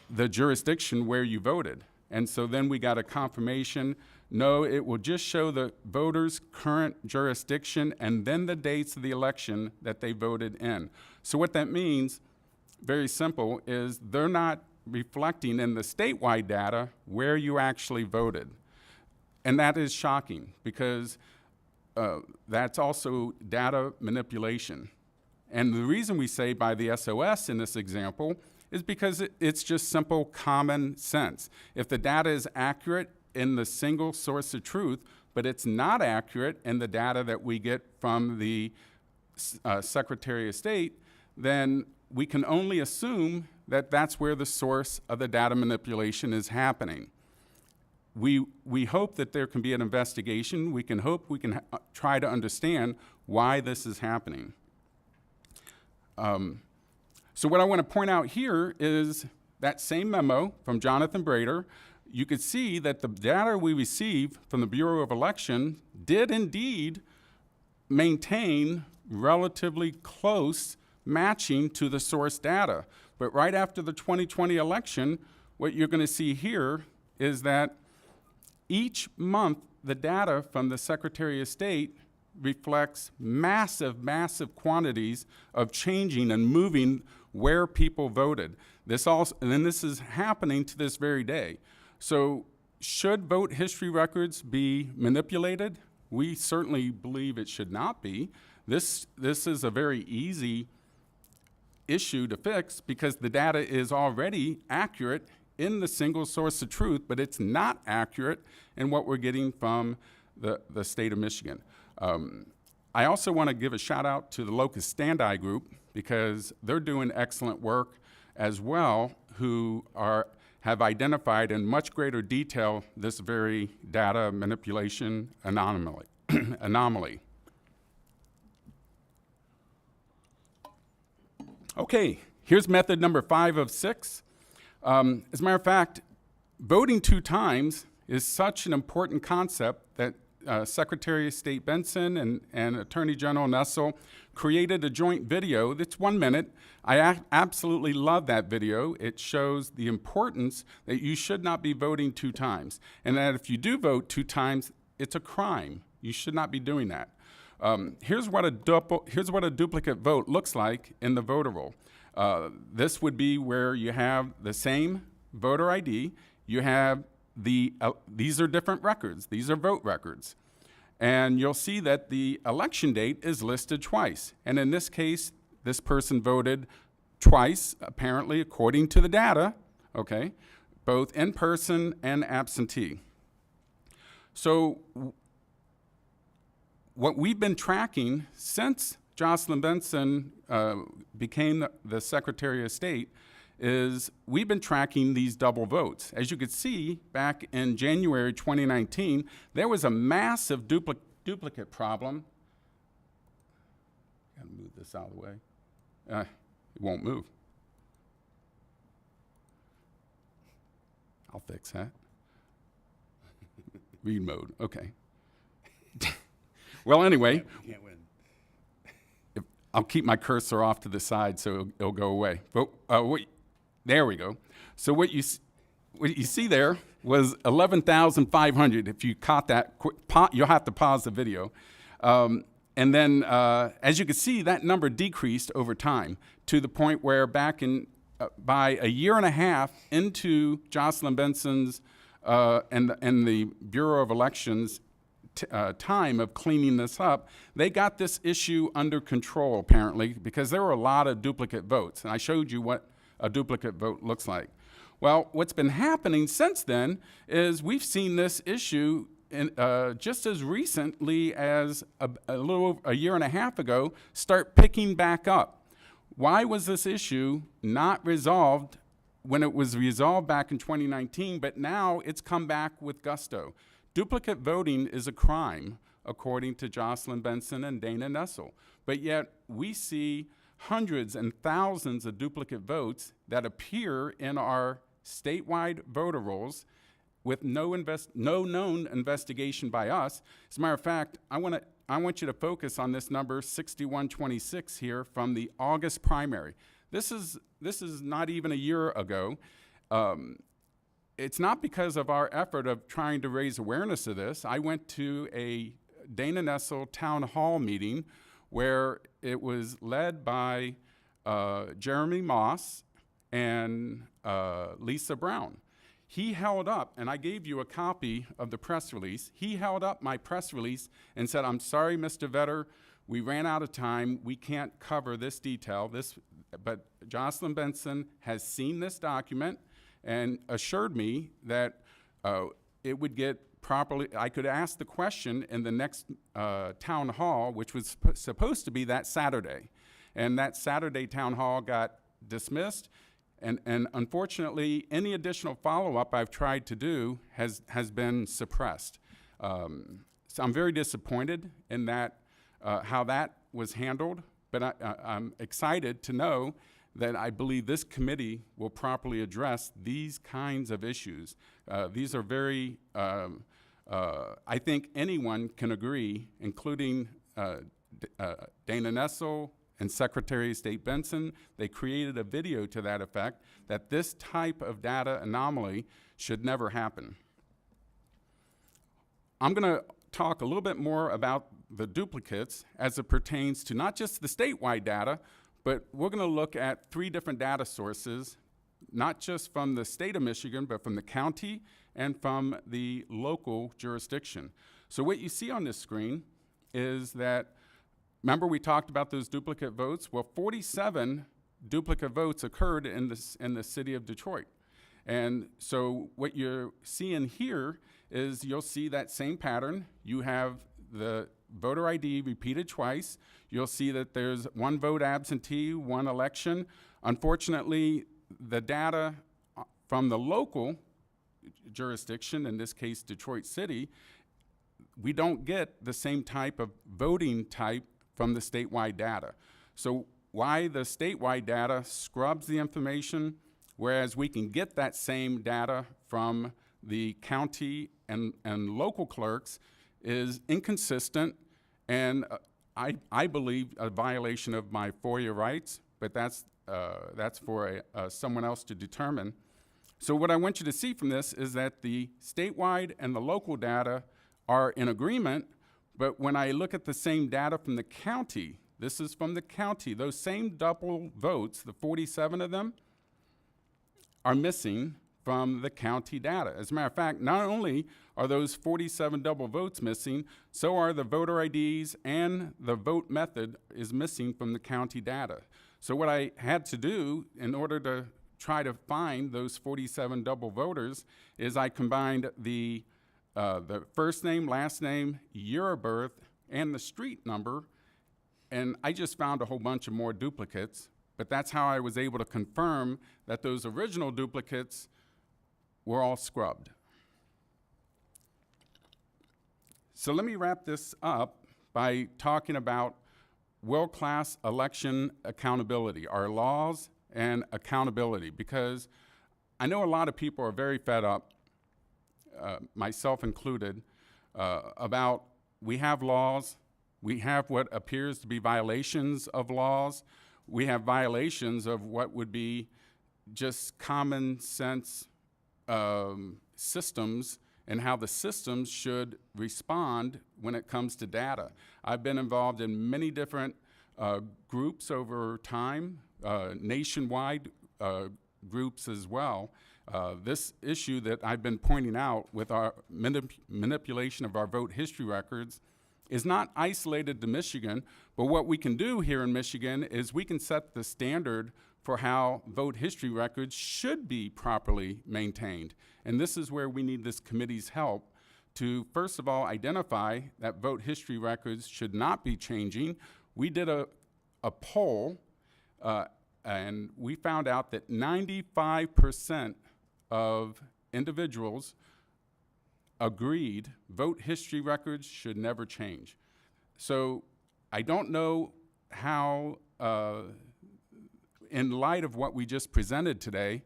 the jurisdiction where you voted. And so then we got a confirmation, no, it will just show the voter's current jurisdiction and then the dates of the election that they voted in. So what that means, very simple, is they're not reflecting in the statewide data where you actually voted. And that is shocking because that's also data manipulation. And the reason we say by the SOS in this example is because it's just simple common sense. If the data is accurate in the single source of truth, but it's not accurate in the data that we get from the Secretary of State, then we can only assume that that's where the source of the data manipulation is happening. We hope that there can be an investigation. We can hope we can try to understand why this is happening. So what I want to point out here is that same memo from Jonathan Brader. You could see that the data we received from the Bureau of Election did indeed maintain relatively close matching to the source data. But right after the 2020 election, what you're going to see here is that each month the data from the Secretary of State reflects massive, massive quantities of changing and moving where people voted. And this is happening to this very day. So should vote history records be manipulated? We certainly believe it should not be. This is a very easy issue to fix because the data is already accurate in the single source of truth, but it's not accurate in what we're getting from the state of Michigan. I also want to give a shout out to the Locus Standi group because they're doing excellent work as well, who have identified in much greater detail this very data manipulation anomaly. Okay, here's method number 5 of 6. As a matter of fact, voting 2 times is such an important concept that Secretary of State Benson and Attorney General Nessel created a joint video that's 1 minute. I absolutely love that video. It shows the importance that you should not be voting 2 times, and that if you do vote 2 times, it's a crime. You should not be doing that. Here's what a duplicate vote looks like in the voter roll. This would be where you have the same voter ID. You have these are different records. These are vote records. And you'll see that the election date is listed twice. And in this case, this person voted twice, apparently according to the data, okay, both in person and absentee. So what we've been tracking since Jocelyn Benson became the Secretary of State is we've been tracking these double votes. As you could see, back in January 2019, there was a massive duplicate problem. Gotta move this out of the way. It won't move. I'll fix that. Read mode, okay. Well, anyway, You can't win. I'll keep my cursor off to the side so it'll go away. But there we go. So what you see there was 11,500. If you caught that, you'll have to pause the video. And then, as you can see, that number decreased over time to the point where back in by a year and a half into Jocelyn Benson's and the Bureau of Elections time of cleaning this up, they got this issue under control, apparently, because there were a lot of duplicate votes. And I showed you what a duplicate vote looks like. Well, what's been happening since then is we've seen this issue just as recently as a little over a year and a half ago start picking back up. Why was this issue not resolved when it was resolved back in 2019, but now it's come back with gusto? Duplicate voting is a crime, according to Jocelyn Benson and Dana Nessel. But yet we see hundreds and thousands of duplicate votes that appear in our statewide voter rolls with no known investigation by us. As a matter of fact, I want you to focus on this number 6126 here from the August primary. This is not even a year ago. It's not because of our effort of trying to raise awareness of this. I went to a Dana Nessel town hall meeting where it was led by Jeremy Moss and Lisa Brown. He held up, and I gave you a copy of the press release. He held up my press release and said, "I'm sorry, Mr. Vetter, we ran out of time. We can't cover this detail. But Jocelyn Benson has seen this document and assured me that it would get properly, I could ask the question in the next town hall, which was supposed to be that Saturday. And that Saturday town hall got dismissed. And unfortunately, any additional follow-up I've tried to do has been suppressed. So I'm very disappointed in that, how that was handled, but I'm excited to know that I believe this committee will properly address these kinds of issues. These are very, I think anyone can agree, including Dana Nessel and Secretary of State Benson. They created a video to that effect, that this type of data anomaly should never happen. I'm gonna talk a little bit more about the duplicates as it pertains to not just the statewide data, but we're gonna look at 3 different data sources, not just from the state of Michigan, but from the county and from the local jurisdiction. So what you see on this screen is that, remember we talked about those duplicate votes? Well, 47 duplicate votes occurred in the city of Detroit. And so what you're seeing here is you'll see that same pattern. You have the voter ID repeated twice. You'll see that there's 1 vote absentee, 1 election. Unfortunately, the data from the local jurisdiction, in this case Detroit City, we don't get the same type of voting type from the statewide data. So why the statewide data scrubs the information, whereas we can get that same data from the county and local clerks, is inconsistent, and I believe a violation of my FOIA rights, but that's for someone else to determine. So what I want you to see from this is that the statewide and the local data are in agreement, but when I look at the same data from the county, this is from the county, those same double votes, the 47 of them, are missing from the county data. As a matter of fact, not only are those 47 double votes missing, so are the voter IDs, and the vote method is missing from the county data. So what I had to do in order to try to find those 47 double voters is I combined the first name, last name, year of birth, and the street number, and I just found a whole bunch of more duplicates, but that's how I was able to confirm that those original duplicates were all scrubbed. So let me wrap this up by talking about world-class election accountability, our laws and accountability, because I know a lot of people are very fed up, myself included, about we have laws, we have what appears to be violations of laws, we have violations of what would be just common sense systems and how the systems should respond when it comes to data. I've been involved in many different groups over time, nationwide groups as well. This issue that I've been pointing out with our manipulation of our vote history records is not isolated to Michigan, but what we can do here in Michigan is we can set the standard for how vote history records should be properly maintained. And this is where we need this committee's help to, first of all, identify that vote history records should not be changing. We did a poll, and we found out that 95% of individuals agreed vote history records should never change. So I don't know how, in light of what we just presented today,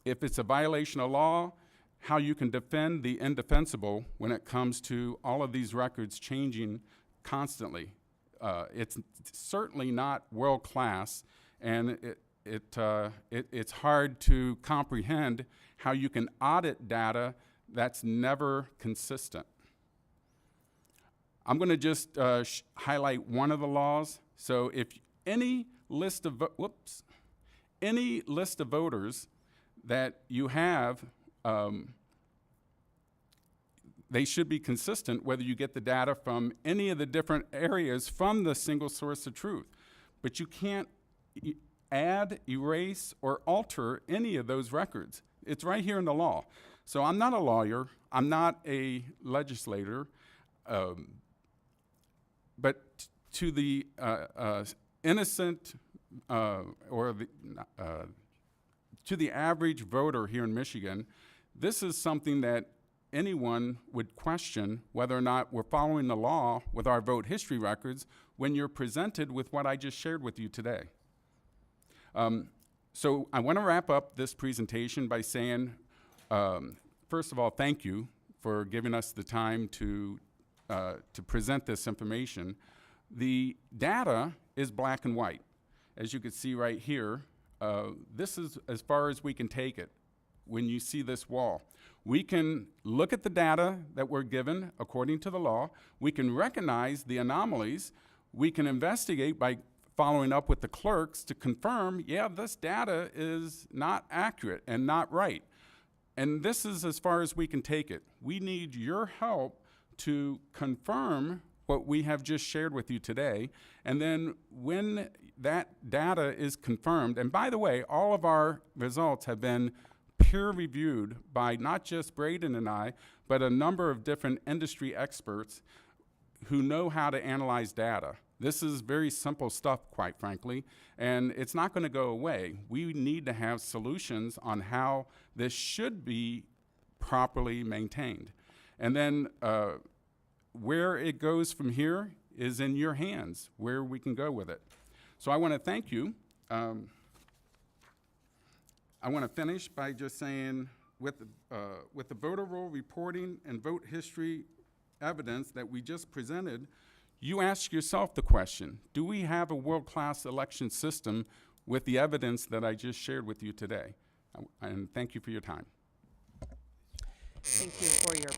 if it's a violation of law, how you can defend the indefensible when it comes to all of these records changing constantly. It's certainly not world class, and it's hard to comprehend how you can audit data that's never consistent. I'm going to just highlight one of the laws. So if any list of any list of voters that you have, they should be consistent whether you get the data from any of the different areas from the single source of truth. But you can't add, erase, or alter any of those records. It's right here in the law. So I'm not a lawyer. I'm not a legislator. But to the innocent or to the average voter here in Michigan, this is something that anyone would question whether or not we're following the law with our vote history records when you're presented with what I just shared with you today. So I want to wrap up this presentation by saying, first of all, thank you for giving us the time to present this information. The data is black and white. As you can see right here, this is as far as we can take it when you see this wall. We can look at the data that we're given according to the law. We can recognize the anomalies. We can investigate by following up with the clerks to confirm, yeah, this data is not accurate and not right. And this is as far as we can take it. We need your help to confirm what we have just shared with you today. And then when that data is confirmed, and by the way, all of our results have been peer reviewed by not just Braden and I, but a number of different industry experts who know how to analyze data. This is very simple stuff, quite frankly, and it's not going to go away. We need to have solutions on how this should be properly maintained. And then where it goes from here is in your hands, where we can go with it. So I want to thank you. I want to finish by just saying with the voter roll reporting and vote history evidence that we just presented, you ask yourself the question, do we have a world-class election system with the evidence that I just shared with you today? And thank you for your time. Thank you for your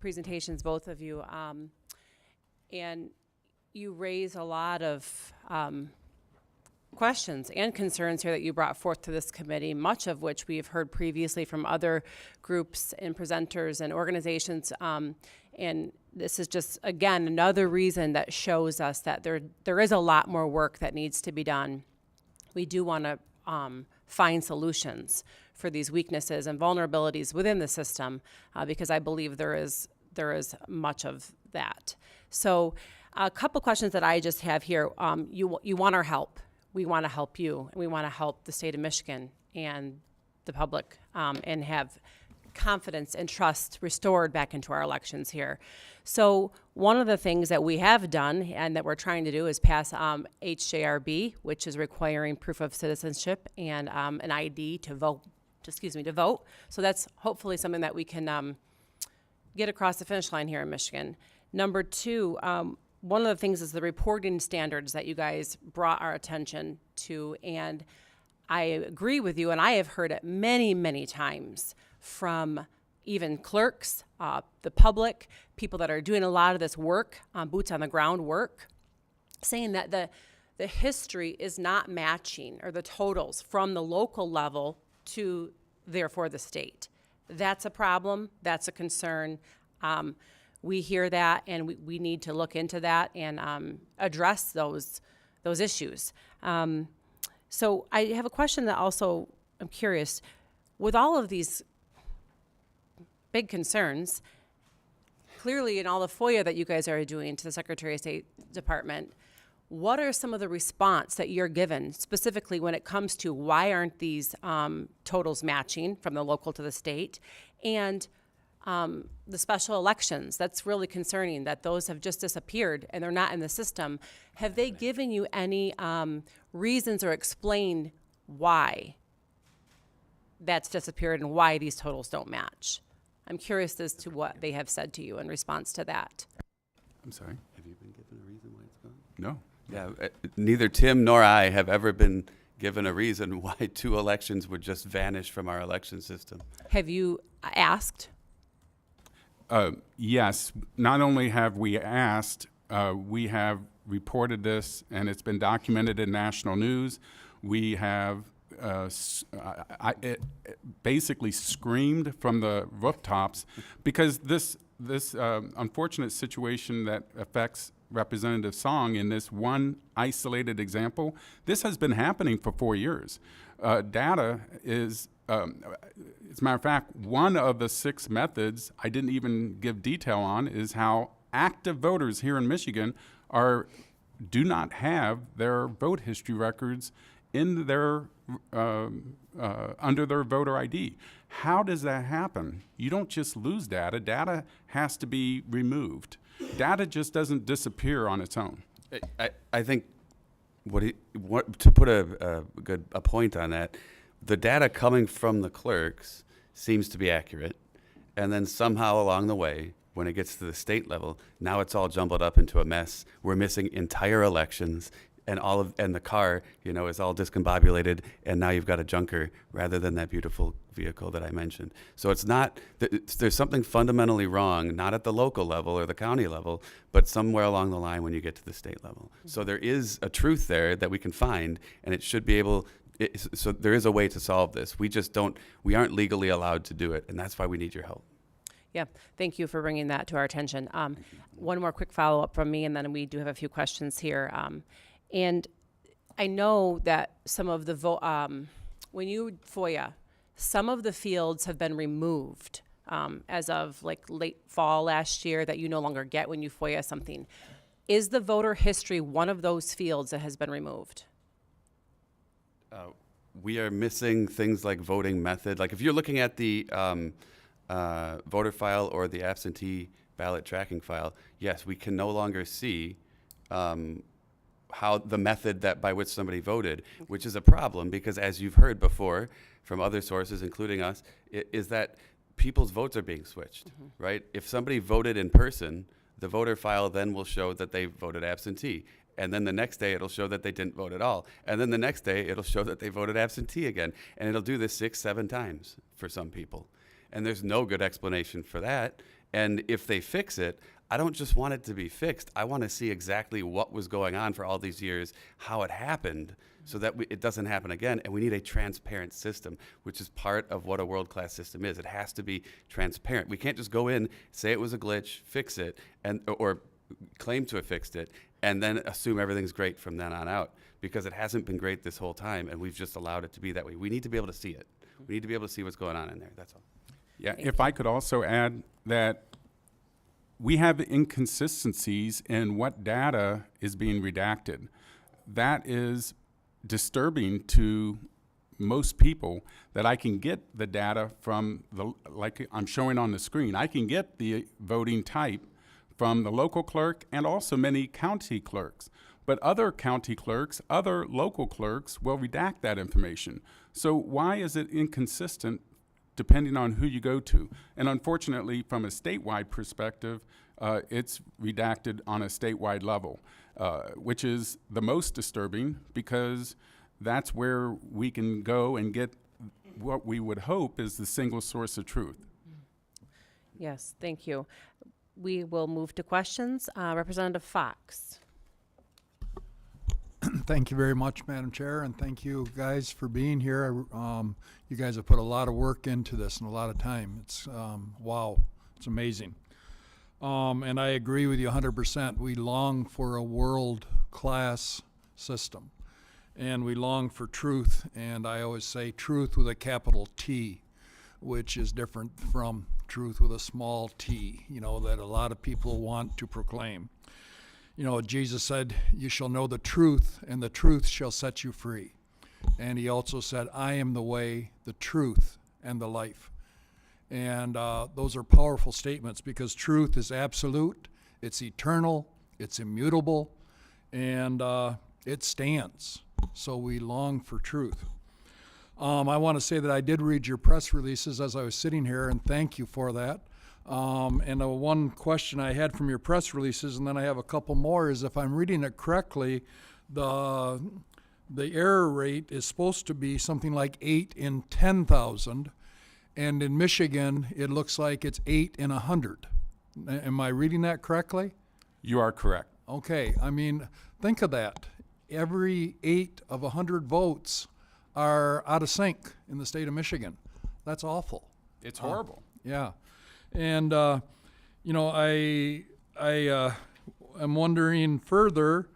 presentations, both of you. And you raise a lot of questions and concerns here that you brought forth to this committee, much of which we've heard previously from other groups and presenters and organizations. And this is just, again, another reason that shows us that there is a lot more work that needs to be done. We do want to find solutions for these weaknesses and vulnerabilities within the system because I believe there is much of that. So a couple questions that I just have here. You want our help. We want to help you, and we want to help the state of Michigan and the public and have confidence and trust restored back into our elections here. So one of the things that we have done and that we're trying to do is pass HJRB, which is requiring proof of citizenship and an ID to vote. So that's hopefully something that we can get across the finish line here in Michigan. Number two, one of the things is the reporting standards that you guys brought our attention to, and I agree with you, and I have heard it many, many times from even clerks, the public, people that are doing a lot of this work, boots on the ground work, saying that the history is not matching, or the totals from the local level to, therefore, the state. That's a problem. That's a concern. We hear that, and we need to look into that and address those issues. So I have a question that also I'm curious. With all of these big concerns, clearly in all the FOIA that you guys are doing to the Secretary of State Department, what are some of the response that you're given specifically when it comes to why aren't these totals matching from the local to the state? And the special elections, that's really concerning that those have just disappeared and they're not in the system. Have they given you any reasons or explained why that's disappeared and why these totals don't match? I'm curious as to what they have said to you in response to that. I'm sorry? Have you been given a reason why it's gone? No. Yeah, neither Tim nor I have ever been given a reason why 2 elections would just vanish from our election system. Have you asked? Yes, not only have we asked, we have reported this, and it's been documented in national news. We have basically screamed from the rooftops because this unfortunate situation that affects Representative Song in this one isolated example, this has been happening for 4 years. Data is, as a matter of fact, one of the 6 methods I didn't even give detail on is how active voters here in Michigan do not have their vote history records in their under their voter ID. How does that happen? You don't just lose data. Data has to be removed. Data just doesn't disappear on its own. I think to put a point on that, the data coming from the clerks seems to be accurate, and then somehow along the way, when it gets to the state level, now it's all jumbled up into a mess. We're missing entire elections, and the car, is all discombobulated, and now you've got a junker rather than that beautiful vehicle that I mentioned. So it's not, there's something fundamentally wrong, not at the local level or the county level, but somewhere along the line when you get to the state level. So there is a truth there that we can find, and it should be able, so there is a way to solve this. We aren't legally allowed to do it, and that's why we need your help. Yeah, thank you for bringing that to our attention. One more quick follow-up from me, and then we do have a few questions here. And I know that some of the when you FOIA, some of the fields have been removed as of like late fall last year that you no longer get when you FOIA something. Is the voter history one of those fields that has been removed? We are missing things like voting method. Like if you're looking at the voter file or the absentee ballot tracking file, yes, we can no longer see how the method by which somebody voted, which is a problem because as you've heard before from other sources, including us, is that people's votes are being switched, right? If somebody voted in person, the voter file then will show that they voted absentee. And then the next day it'll show that they didn't vote at all. And then the next day it'll show that they voted absentee again. And it'll do this 6, 7 times for some people. And there's no good explanation for that. And if they fix it, I don't just want it to be fixed. I want to see exactly what was going on for all these years, how it happened, so that it doesn't happen again. And we need a transparent system, which is part of what a world-class system is. It has to be transparent. We can't just go in, say it was a glitch, fix it, or claim to have fixed it, and then assume everything's great from then on out, because it hasn't been great this whole time, and we've just allowed it to be that way. We need to be able to see it. We need to be able to see what's going on in there. That's all. Yeah, if I could also add that we have inconsistencies in what data is being redacted. That is disturbing to most people, that I can get the data from like I'm showing on the screen. I can get the voting type from the local clerk and also many county clerks. But other county clerks, other local clerks will redact that information. So why is it inconsistent depending on who you go to? And unfortunately, from a statewide perspective, it's redacted on a statewide level, which is the most disturbing because that's where we can go and get what we would hope is the single source of truth. Yes, thank you. We will move to questions. Representative Fox. Thank you very much, Madam Chair, and thank you guys for being here. You guys have put a lot of work into this and a lot of time. It's wow, it's amazing. And I agree with you 100%. We long for a world-class system, and we long for truth, and I always say truth with a capital T, which is different from truth with a small t, that a lot of people want to proclaim. Jesus said, you shall know the truth, and the truth shall set you free. And he also said, I am the way, the truth, and the life. And those are powerful statements because truth is absolute, it's eternal, it's immutable, and it stands. So we long for truth. I want to say that I did read your press releases as I was sitting here, and thank you for that. And the one question I had from your press releases, and then I have a couple more, is if I'm reading it correctly, the the error rate is supposed to be something like 8 in 10,000, and in Michigan, it looks like it's 8 in 100. Am I reading that correctly? You are correct. Okay, I mean, think of that. Every 8 of 100 votes are out of sync in the state of Michigan. That's awful. It's horrible. Yeah, and you know, I am wondering further.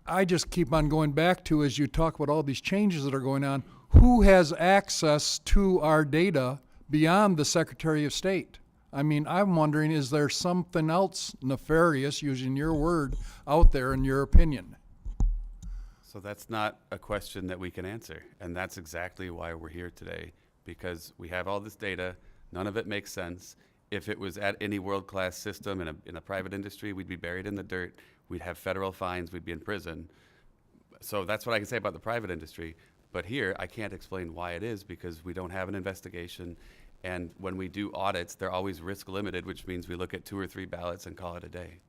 I just keep on going back to, as you talk about all these changes that are going on, who has access to our data beyond the Secretary of State? I mean, I'm wondering, is there something else nefarious, using your word, out there in your opinion? So that's not a question that we can answer, and that's exactly why we're here today, because we have all this data, none of it makes sense. If it was at any world-class system in a private industry, we'd be buried in the dirt, we'd have federal fines, we'd be in prison. So that's what I can say about the private industry. But here, I can't explain why it is, because we don't have an investigation, and when we do audits, they're always risk limited, which means we look at 2 or 3 ballots and call it a day,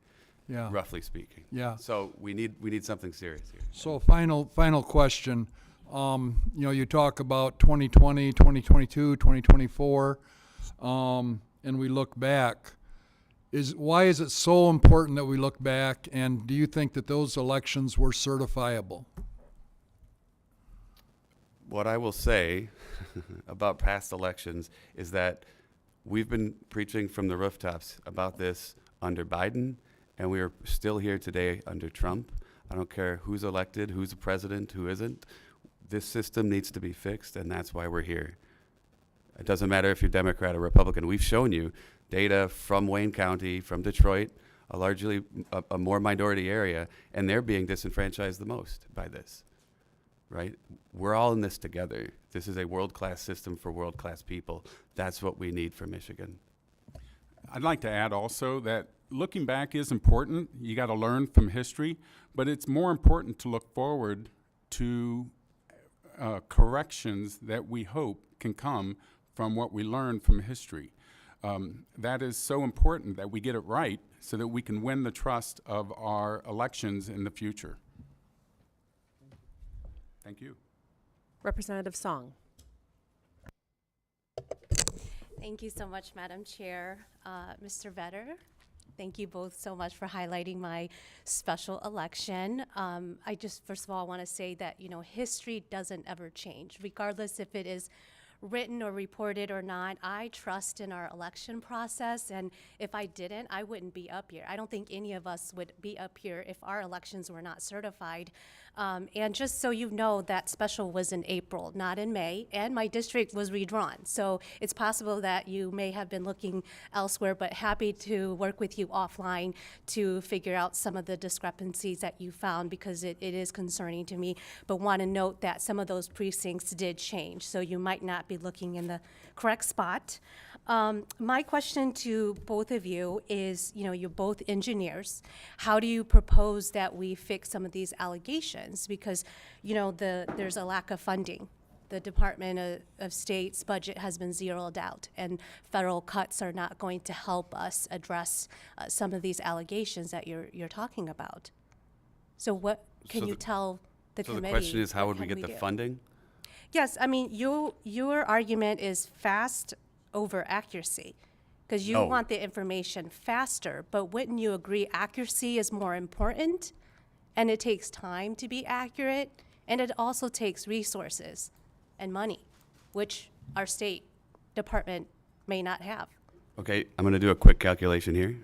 Yeah. roughly speaking. Yeah. So we need something serious here. So final question. You know, you talk about 2020, 2022, 2024, and we look back. Why is it so important that we look back, and do you think that those elections were certifiable? What I will say about past elections is that we've been preaching from the rooftops about this under Biden, and we are still here today under Trump. I don't care who's elected, who's the president, who isn't. This system needs to be fixed, and that's why we're here. It doesn't matter if you're Democrat or Republican. We've shown you data from Wayne County, from Detroit, a more minority area, and they're being disenfranchised the most by this, right? We're all in this together. This is a world-class system for world-class people. That's what we need for Michigan. I'd like to add also that looking back is important. You got to learn from history, but it's more important to look forward to corrections that we hope can come from what we learned from history. That is so important that we get it right so that we can win the trust of our elections in the future. Thank you. Representative Song. Thank you so much, Madam Chair. Mr. Vetter, thank you both so much for highlighting my special election. I just, first of all, want to say that, you know, history doesn't ever change, regardless if it is written or reported or not. I trust in our election process, and if I didn't, I wouldn't be up here. I don't think any of us would be up here if our elections were not certified. And just so you know, that special was in April, not in May, and my district was redrawn. So it's possible that you may have been looking elsewhere, but happy to work with you offline to figure out some of the discrepancies that you found, because it is concerning to me. But want to note that some of those precincts did change, so you might not be looking in the correct spot. My question to both of you is, you know, you're both engineers. How do you propose that we fix some of these allegations? Because, you know, there's a lack of funding. The Department of State's budget has been zeroed out, and federal cuts are not going to help us address some of these allegations that you're talking about. So what can you tell the So committee? the question is, how what would we can get the do? funding? Yes, I mean, your argument is fast over accuracy, because you No. want the information faster, but wouldn't you agree accuracy is more important? And it takes time to be accurate, and it also takes resources and money, which our state department may not have. Okay, I'm going to do a quick calculation here.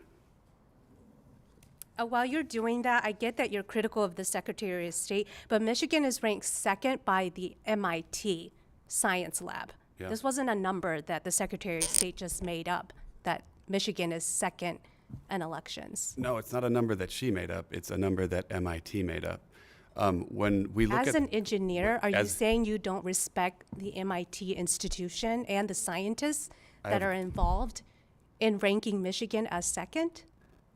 While you're doing that, I get that you're critical of the Secretary of State, but Michigan is ranked second by the MIT Science Lab. Yeah. This wasn't a number that the Secretary of State just made up, that Michigan is second in elections. No, it's not a number that she made up. It's a number that MIT made up. When we look As at an engineer, are you as- saying you don't respect the MIT institution and the scientists I that have- are involved in ranking Michigan as second?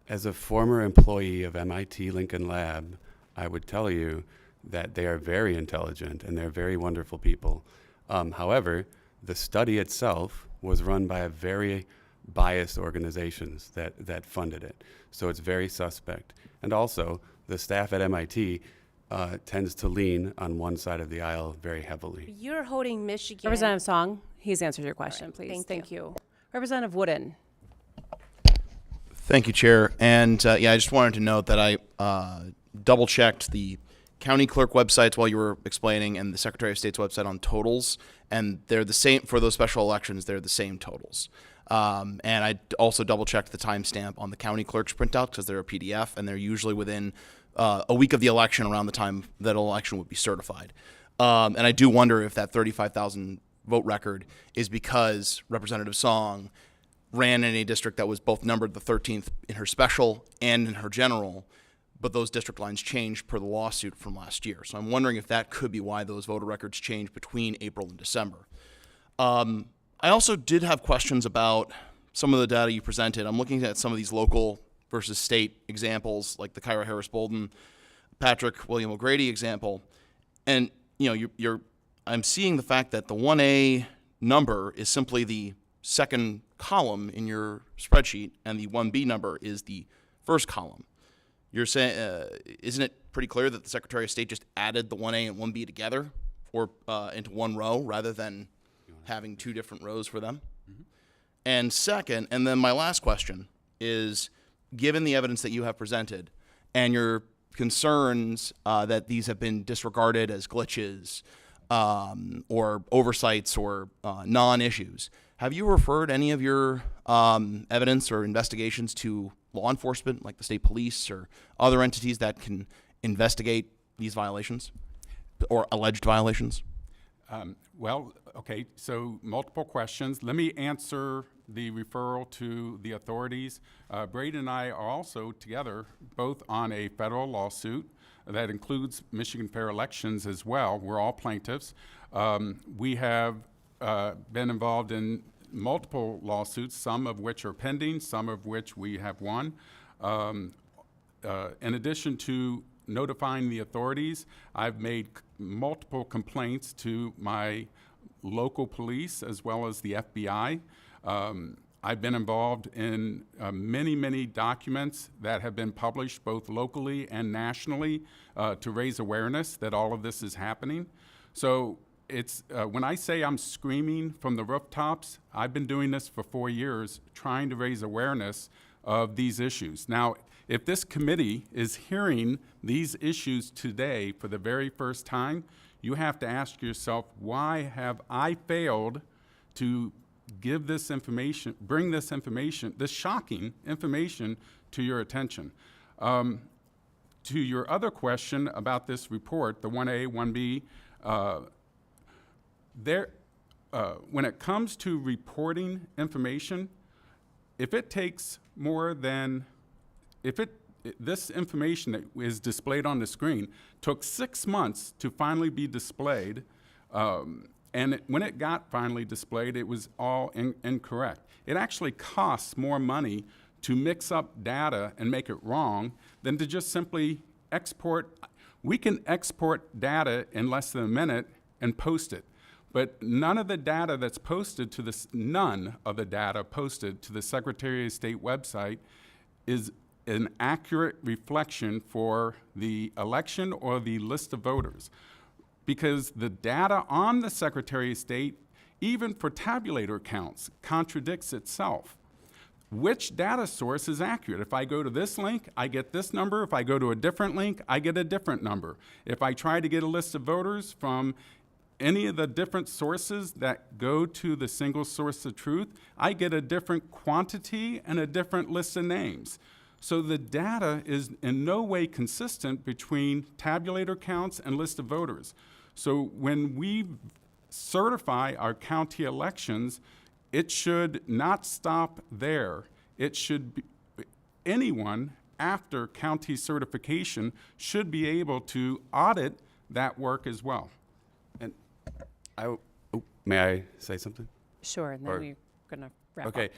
As a former employee of MIT Lincoln Lab, I would tell you that they are very intelligent and they're very wonderful people. However, the study itself was run by a very biased organizations that funded it. So it's very suspect. And also, the staff at MIT tends to lean on one side of the aisle very heavily. You're holding Michigan. Representative Song, he's answered your question, right, please. thank you. Representative Wooden. Thank you, Chair. And yeah, I just wanted to note that I double checked the county clerk websites while you were explaining and the Secretary of State's website on totals, and they're the same for those special elections. They're the same totals. And I also double checked the timestamp on the county clerk's printout because they're a PDF and they're usually within a week of the election, around the time that election would be certified. And I do wonder if that 35,000 vote record is because Representative Song ran in a district that was both numbered the 13th in her special and in her general, but those district lines changed per the lawsuit from last year. So I'm wondering if that could be why those voter records changed between April and December. I also did have questions about some of the data you presented. I'm looking at some of these local versus state examples, like the Kyra Harris Bolden, Patrick William O'Grady example. And I'm seeing the fact that the 1A number is simply the second column in your spreadsheet, and the 1B number is the first column. You're saying, isn't it pretty clear that the Secretary of State just added the 1A and 1B together, or into one row, rather than having two different rows for them? Mm-hmm. And second, and then my last question is, given the evidence that you have presented and your concerns that these have been disregarded as glitches or oversights or non-issues, have you referred any of your evidence or investigations to law enforcement, like the state police or other entities that can investigate these violations or alleged violations? Well, okay, so multiple questions. Let me answer the referral to the authorities. Braden and I are also together both on a federal lawsuit that includes Michigan Fair Elections as well. We're all plaintiffs. We have been involved in multiple lawsuits, some of which are pending, some of which we have won. In addition to notifying the authorities, I've made multiple complaints to my local police as well as the FBI. I've been involved in many documents that have been published both locally and nationally to raise awareness that all of this is happening. So it's when I say I'm screaming from the rooftops, I've been doing this for 4 years, trying to raise awareness of these issues. Now, if this committee is hearing these issues today for the very first time, you have to ask yourself, why have I failed to give this information, bring this information, this shocking information to your attention? To your other question about this report, the 1A, 1B, when it comes to reporting information, if it takes more than, this information that is displayed on the screen took 6 months to finally be displayed, and when it got finally displayed, it was all incorrect. It actually costs more money to mix up data and make it wrong than to just simply export. We can export data in less than a minute and post it. But none of the data that's posted to this, none of the data posted to the Secretary of State website is an accurate reflection for the election or the list of voters. Because the data on the Secretary of State, even for tabulator counts, contradicts itself. Which data source is accurate? If I go to this link, I get this number. If I go to a different link, I get a different number. If I try to get a list of voters from any of the different sources that go to the single source of truth, I get a different quantity and a different list of names. So the data is in no way consistent between tabulator counts and list of voters. So when we certify our county elections, it should not stop there. It should be, anyone after county certification should be able to audit that work as well. And may I say something? Sure, and then Or- we're gonna wrap up. Okay.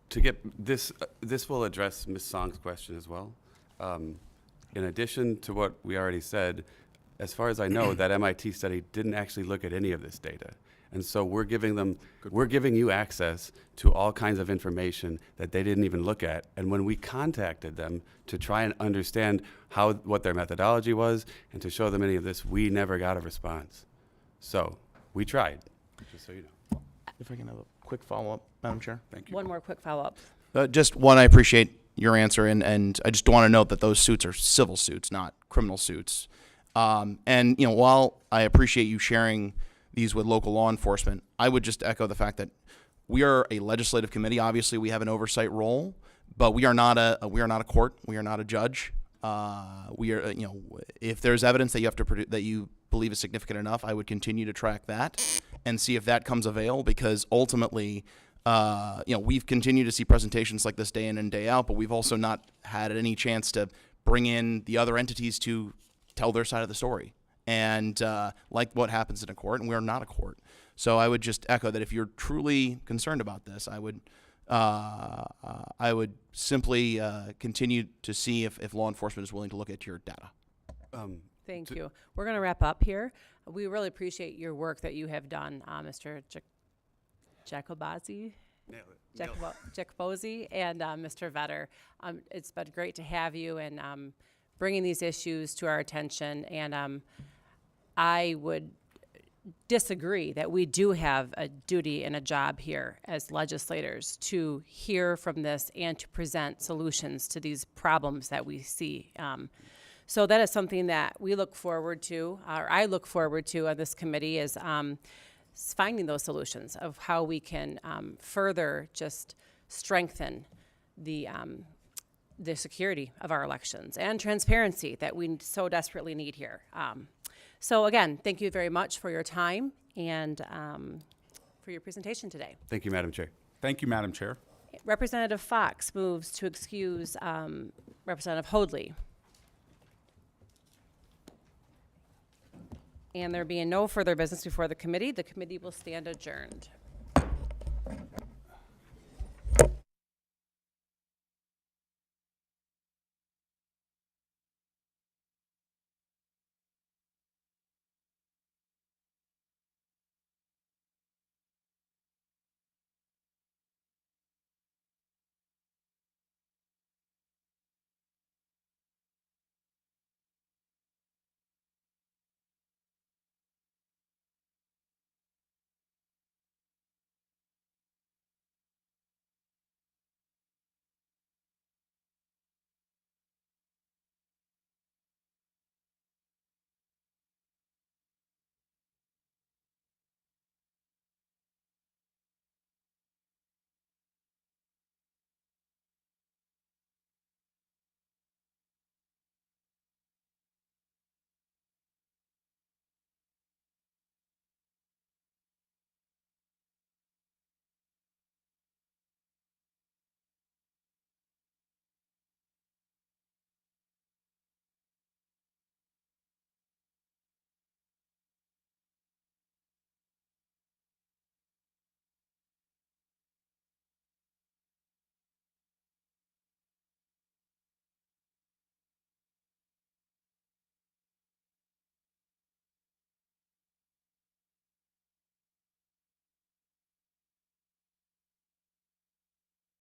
To get this, this will address Ms. Song's question as well. In addition to what we already said, as far as I know, that MIT study didn't actually look at any of this data. And so we're giving you access to all kinds of information that they didn't even look at. And when we contacted them to try and understand what their methodology was and to show them any of this, we never got a response. So we tried, just so you know. If I can have a quick follow-up, Madam Chair. Thank you. One more quick follow-up. Just one, I appreciate your answer, and I just want to note that those suits are civil suits, not criminal suits. And while I appreciate you sharing these with local law enforcement, I would just echo the fact that we are a legislative committee. Obviously, we have an oversight role, but we are not a court. We are not a judge. We are, if there's evidence that you have to that you believe is significant enough, I would continue to track that and see if that comes avail, because ultimately, we've continued to see presentations like this day in and day out, but we've also not had any chance to bring in the other entities to tell their side of the story. And like what happens in a court, and we are not a court. So I would just echo that if you're truly concerned about this, I would simply continue to see if law enforcement is willing to look at your data. Thank you. We're going to wrap up here. We really appreciate your work that you have done, Mr. Jacobazzi. Jacobozzi and Mr. Vetter. It's been great to have you and bringing these issues to our attention. And I would disagree that we do have a duty and a job here as legislators to hear from this and to present solutions to these problems that we see. So that is something that we look forward to, or I look forward to on this committee, is finding those solutions of how we can further just strengthen the security of our elections and transparency that we so desperately need here. So again, thank you very much for your time and for your presentation today. Thank you, Madam Chair. Thank you, Madam Chair. Representative Fox moves to excuse Representative Hoadley. And there being no further business before the committee will stand adjourned.